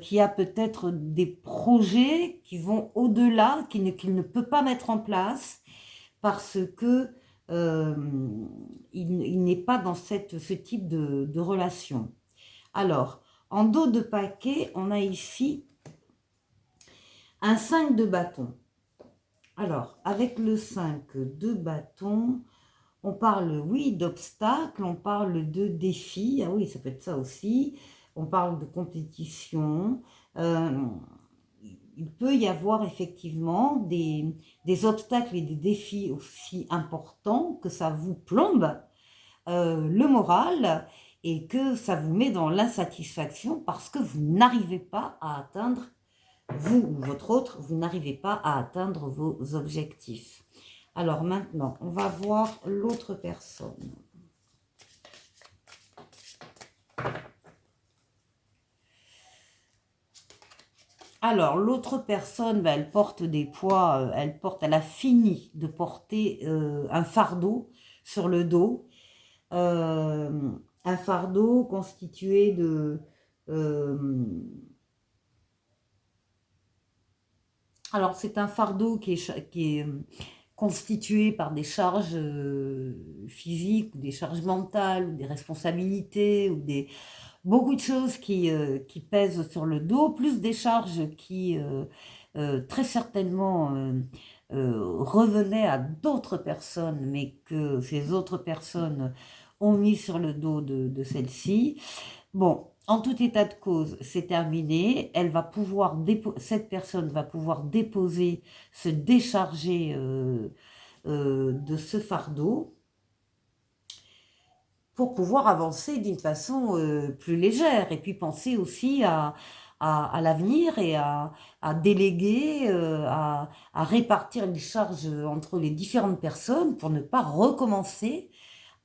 Qui a peut-être des projets qui vont au-delà, qu'il ne peut pas mettre en place parce que il n'est pas dans ce type de relation. Alors, en dos de paquet, on a ici un 5 de bâton. Alors, avec le 5 de bâton, on parle, oui, d'obstacles, on parle de défis, ah oui, ça peut être ça aussi, on parle de compétition, il peut y avoir effectivement des obstacles et des défis aussi importants que ça vous plombe le moral et que ça vous met dans l'insatisfaction parce que vous n'arrivez pas à atteindre, vous ou votre autre, vous n'arrivez pas à atteindre vos objectifs. Alors maintenant, on va voir l'autre personne. Alors, l'autre personne, ben, elle porte des poids, elle a fini de porter un fardeau sur le dos. Un fardeau constitué de... alors, c'est un fardeau qui est constitué par des charges physiques, ou des charges mentales, ou des responsabilités, ou beaucoup de choses qui pèsent sur le dos, plus des charges qui très certainement revenaient à d'autres personnes, mais que ces autres personnes ont mis sur le dos de celle-ci. Bon, en tout état de cause, c'est terminé. Elle va pouvoir cette personne va pouvoir déposer, se décharger de ce fardeau pour pouvoir avancer d'une façon plus légère et puis penser aussi à l'avenir et à déléguer, à répartir les charges entre les différentes personnes pour ne pas recommencer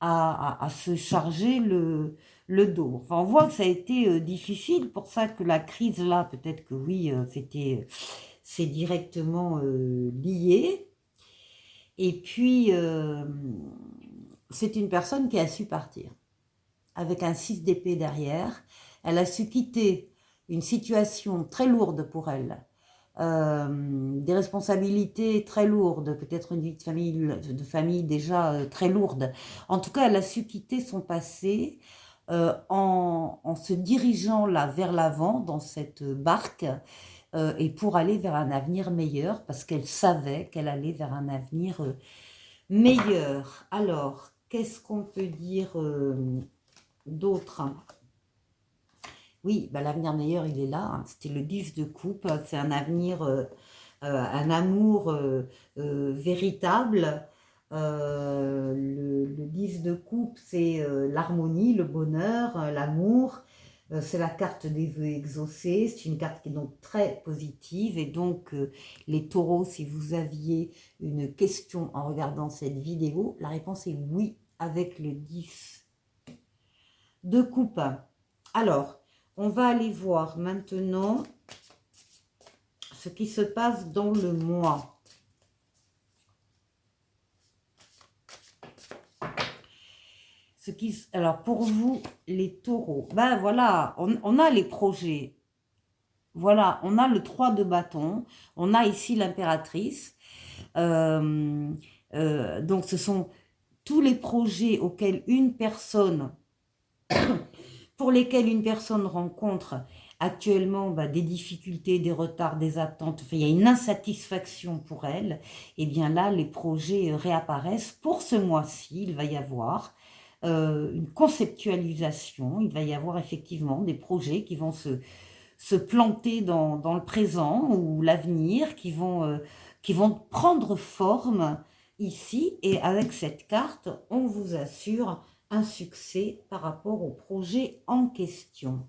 à se charger le dos. Enfin, on voit que ça a été difficile, pour ça que la crise là, peut-être que oui, c'est directement lié. Et puis, c'est une personne qui a su partir, avec un 6 d'épée derrière. Elle a su quitter une situation très lourde pour elle, des responsabilités très lourdes, peut-être une vie de famille déjà très lourde. En tout cas, elle a su quitter son passé en se dirigeant là vers l'avant dans cette barque et pour aller vers un avenir meilleur, parce qu'elle savait qu'elle allait vers un avenir meilleur. Alors, qu'est-ce qu'on peut dire d'autre? Oui, bah, l'avenir meilleur, il est là. Hein. C'était le 10 de coupe. C'est un avenir, un amour véritable. Le 10 de coupe, c'est l'harmonie, le bonheur, l'amour. C'est la carte des vœux exaucés. C'est une carte qui est donc très positive. Et donc, les taureaux, si vous aviez une question en regardant cette vidéo, la réponse est oui avec le 10 de coupe. Alors, on va aller voir maintenant ce qui se passe dans le mois. Alors, pour vous, les taureaux, ben voilà, on a les projets. Voilà, on a le 3 de bâton, on a ici l'impératrice. Donc, ce sont tous les projets auxquels une personne, pour lesquels une personne rencontre actuellement des difficultés, des retards, des attentes, enfin, il y a une insatisfaction pour elle, et bien là, les projets réapparaissent. Pour ce mois-ci, il va y avoir une conceptualisation, il va y avoir effectivement des projets qui vont se planter dans le présent ou l'avenir, qui vont prendre forme ici. Et avec cette carte, on vous assure un succès par rapport au projet en question.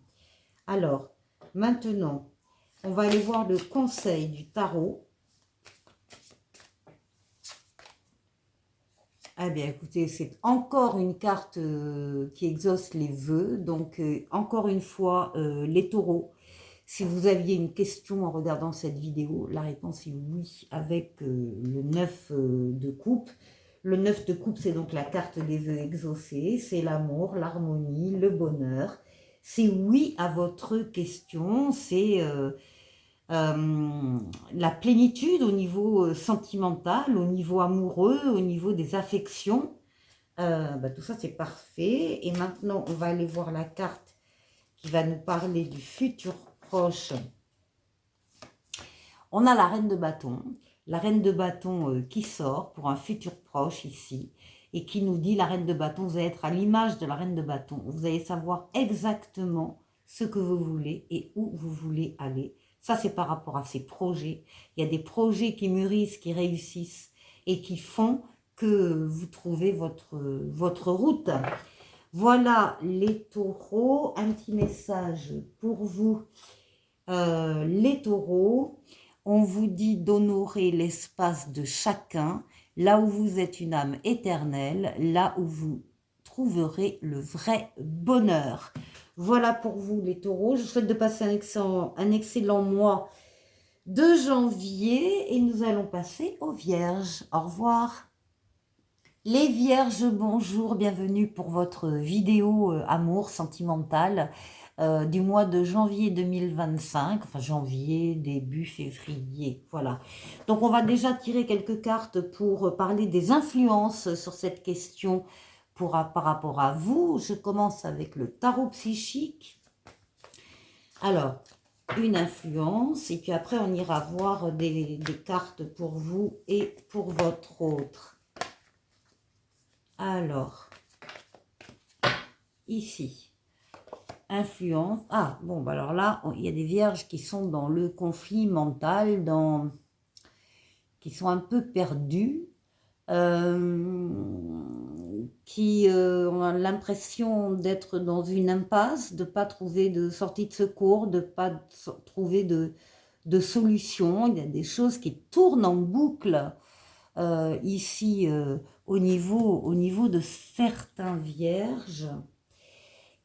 Alors, maintenant, on va aller voir le conseil du tarot. Eh bien, écoutez, c'est encore une carte qui exauce les vœux. Donc, encore une fois, les taureaux, si vous aviez une question en regardant cette vidéo, la réponse est oui, avec le 9 de coupe. Le 9 de coupe, c'est donc la carte des vœux exaucés. C'est l'amour, l'harmonie, le bonheur. C'est oui à votre question. C'est la plénitude au niveau sentimental, au niveau amoureux, au niveau des affections. Tout ça, c'est parfait. Et maintenant, on va aller voir la carte qui va nous parler du futur proche. On a la reine de bâton. La reine de bâton qui sort pour un futur proche ici. Et qui nous dit, la reine de bâton, vous allez être à l'image de la reine de bâton. Vous allez savoir exactement ce que vous voulez et où vous voulez aller. Ça, c'est par rapport à ces projets. Il y a des projets qui mûrissent, qui réussissent et qui font que vous trouvez votre route. Voilà les taureaux. Un petit message pour vous, les taureaux. On vous dit d'honorer l'espace de chacun, là où vous êtes une âme éternelle, là où vous trouverez le vrai bonheur. Voilà pour vous les taureaux. Je vous souhaite de passer un excellent mois de janvier et nous allons passer aux vierges. Au revoir. Les vierges, bonjour, bienvenue pour votre vidéo amour sentimental du mois de janvier 2025, enfin janvier, début février, voilà. Donc on va déjà tirer quelques cartes pour parler des influences sur cette question par rapport à vous. Je commence avec le tarot psychique. Alors, une influence, et puis après on ira voir des cartes pour vous et pour votre autre. Alors, ici, influence. Ah, bon, bah alors là, il y a des vierges qui sont dans le conflit mental, qui sont un peu perdus, qui ont l'impression d'être dans une impasse, de ne pas trouver de sortie de secours, de ne pas trouver de solution. Il y a des choses qui tournent en boucle ici au niveau de certains vierges.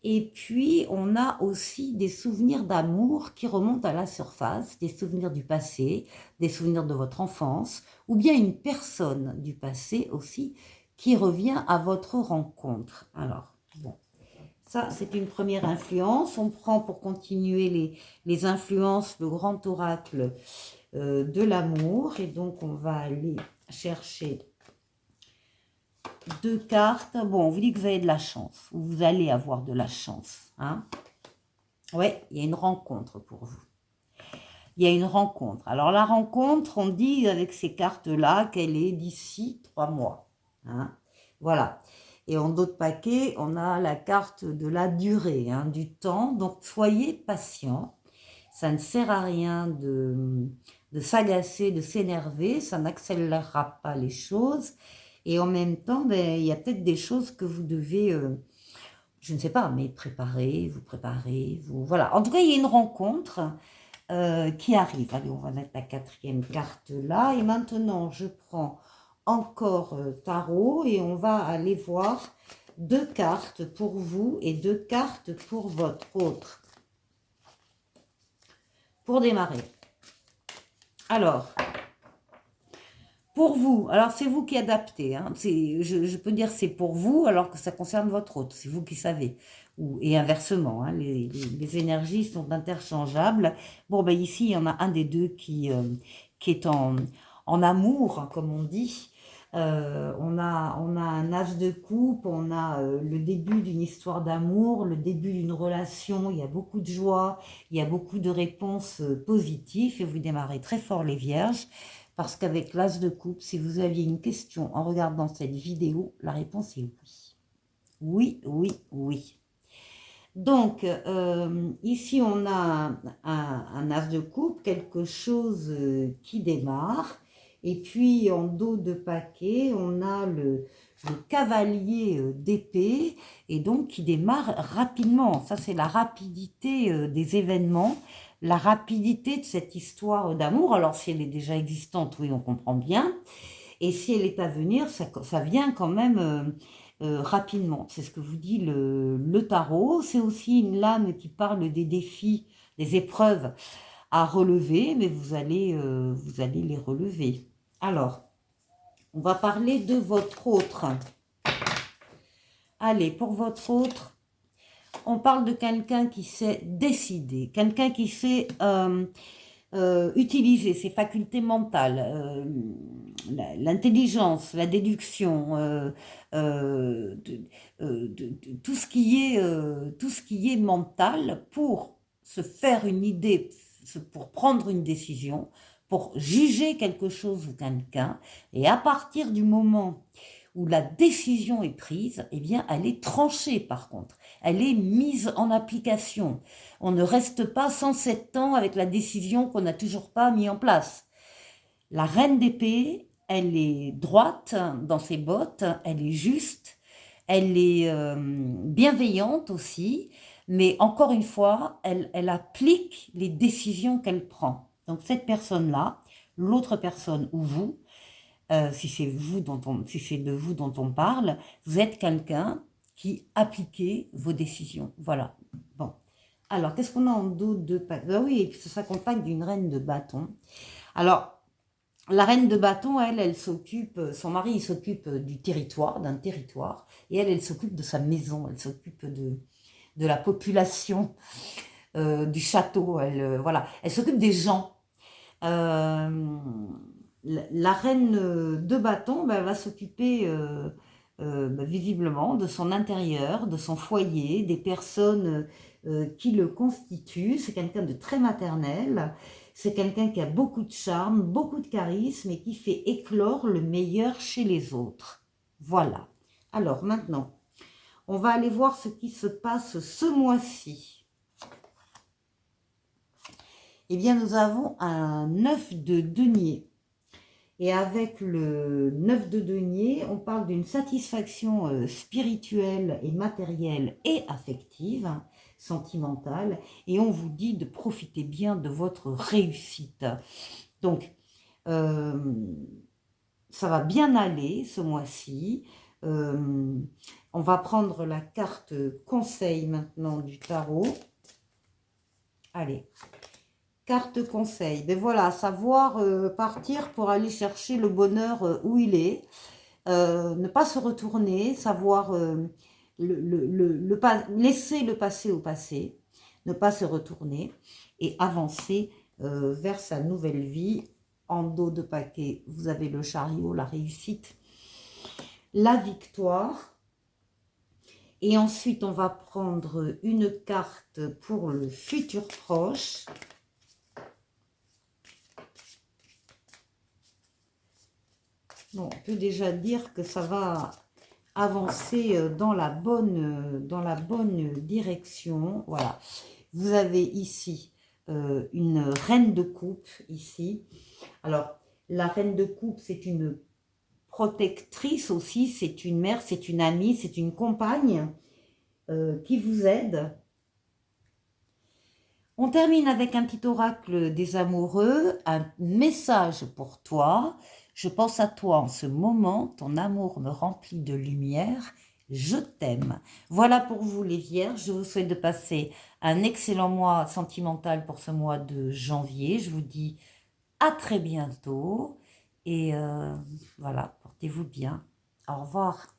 Et puis, on a aussi des souvenirs d'amour qui remontent à la surface, des souvenirs du passé, des souvenirs de votre enfance, ou bien une personne du passé aussi qui revient à votre rencontre. Alors, bon, ça, c'est une première influence. On prend pour continuer les influences le grand oracle de l'amour. Et donc, on va aller chercher deux cartes. Bon, on vous dit que vous avez de la chance. Vous allez avoir de la chance. Hein. Ouais, il y a une rencontre pour vous. Il y a une rencontre. Alors, la rencontre, on dit avec ces cartes-là qu'elle est d'ici 3 mois. Hein. Voilà. Et en d'autres paquets, on a la carte de la durée, hein, du temps. Donc, soyez patient. Ça ne sert à rien de s'agacer, de s'énerver. Ça n'accélérera pas les choses. Et en même temps, ben, il y a peut-être des choses que vous devez, je ne sais pas, mais préparer, vous... Voilà. En tout cas, il y a une rencontre qui arrive. Allez, on va mettre la quatrième carte là. Et maintenant, je prends encore tarot et on va aller voir deux cartes pour vous et deux cartes pour votre autre. Pour démarrer. Alors... Pour vous, alors c'est vous qui adaptez, hein. Je peux dire c'est pour vous alors que ça concerne votre autre, c'est vous qui savez. Et inversement, hein, les énergies sont interchangeables. Bon, ben ici, il y en a un des deux qui est en amour, hein, comme on dit. On a un as de coupe, on a le début d'une histoire d'amour, le début d'une relation, il y a beaucoup de joie, il y a beaucoup de réponses positives et vous démarrez très fort les vierges. Parce qu'avec l'as de coupe, si vous aviez une question en regardant cette vidéo, la réponse est oui. Oui, oui, oui. Donc, ici, on a un as de coupe, quelque chose qui démarre. Et puis, en dos de paquet, on a le cavalier d'épée, et donc qui démarre rapidement. Ça, c'est la rapidité des événements, la rapidité de cette histoire d'amour. Alors, si elle est déjà existante, oui, on comprend bien. Et si elle est à venir, ça vient quand même rapidement. C'est ce que vous dit le tarot. C'est aussi une lame qui parle des défis, des épreuves à relever, mais vous allez les relever. Alors, on va parler de votre autre. Allez, pour votre autre, on parle de quelqu'un qui s'est décidé, quelqu'un qui s'est utiliser ses facultés mentales, l'intelligence, la déduction, tout ce qui est mental pour se faire une idée, pour prendre une décision, pour juger quelque chose ou quelqu'un, et à partir du moment où la décision est prise, eh bien, elle est tranchée par contre. Elle est mise en application. On ne reste pas 107 ans avec la décision qu'on n'a toujours pas mis en place. La reine d'épée, elle est droite dans ses bottes, elle est juste, elle est bienveillante aussi, mais encore une fois, elle applique les décisions qu'elle prend. Donc cette personne-là, l'autre personne ou vous, si c'est de vous dont on parle, vous êtes quelqu'un qui appliquez vos décisions. Voilà. Bon. Alors, qu'est-ce qu'on a en dos de... Ben oui, ça s'accompagne d'une reine de bâton. Alors, La reine de bâton, elle s'occupe, son mari, il s'occupe du territoire, d'un territoire, et elle s'occupe de sa maison, elle s'occupe de la population, du château, voilà, elle s'occupe des gens. Euh, la reine de bâton, bah, va s'occuper bah, visiblement de son intérieur, de son foyer, des personnes qui le constituent. C'est quelqu'un de très maternel, c'est quelqu'un qui a beaucoup de charme, beaucoup de charisme et qui fait éclore le meilleur chez les autres. Voilà. Alors maintenant, on va aller voir ce qui se passe ce mois-ci. Eh bien, nous avons un 9 de denier. Et avec le 9 de denier, on parle d'une satisfaction spirituelle et matérielle et affective, sentimentale. Et on vous dit de profiter bien de votre réussite. Donc, ça va bien aller ce mois-ci. On va prendre la carte conseil maintenant du tarot. Allez. Carte conseil, ben voilà, savoir partir pour aller chercher le bonheur où il est, ne pas se retourner, savoir laisser le passé au passé, ne pas se retourner et avancer vers sa nouvelle vie. En dos de paquet, vous avez le chariot, la réussite, la victoire. Et ensuite, on va prendre une carte pour le futur proche. Bon, on peut déjà dire que ça va avancer dans la bonne direction. Voilà. Vous avez ici une reine de coupe, ici. Alors, la reine de coupe, c'est une protectrice aussi, c'est une mère, c'est une amie, c'est une compagne qui vous aide. On termine avec un petit oracle des amoureux, un message pour toi. Je pense à toi en ce moment, ton amour me remplit de lumière, je t'aime. Voilà pour vous les vierges, je vous souhaite de passer un excellent mois sentimental pour ce mois de janvier. Je vous dis à très bientôt et voilà, portez-vous bien. Au revoir.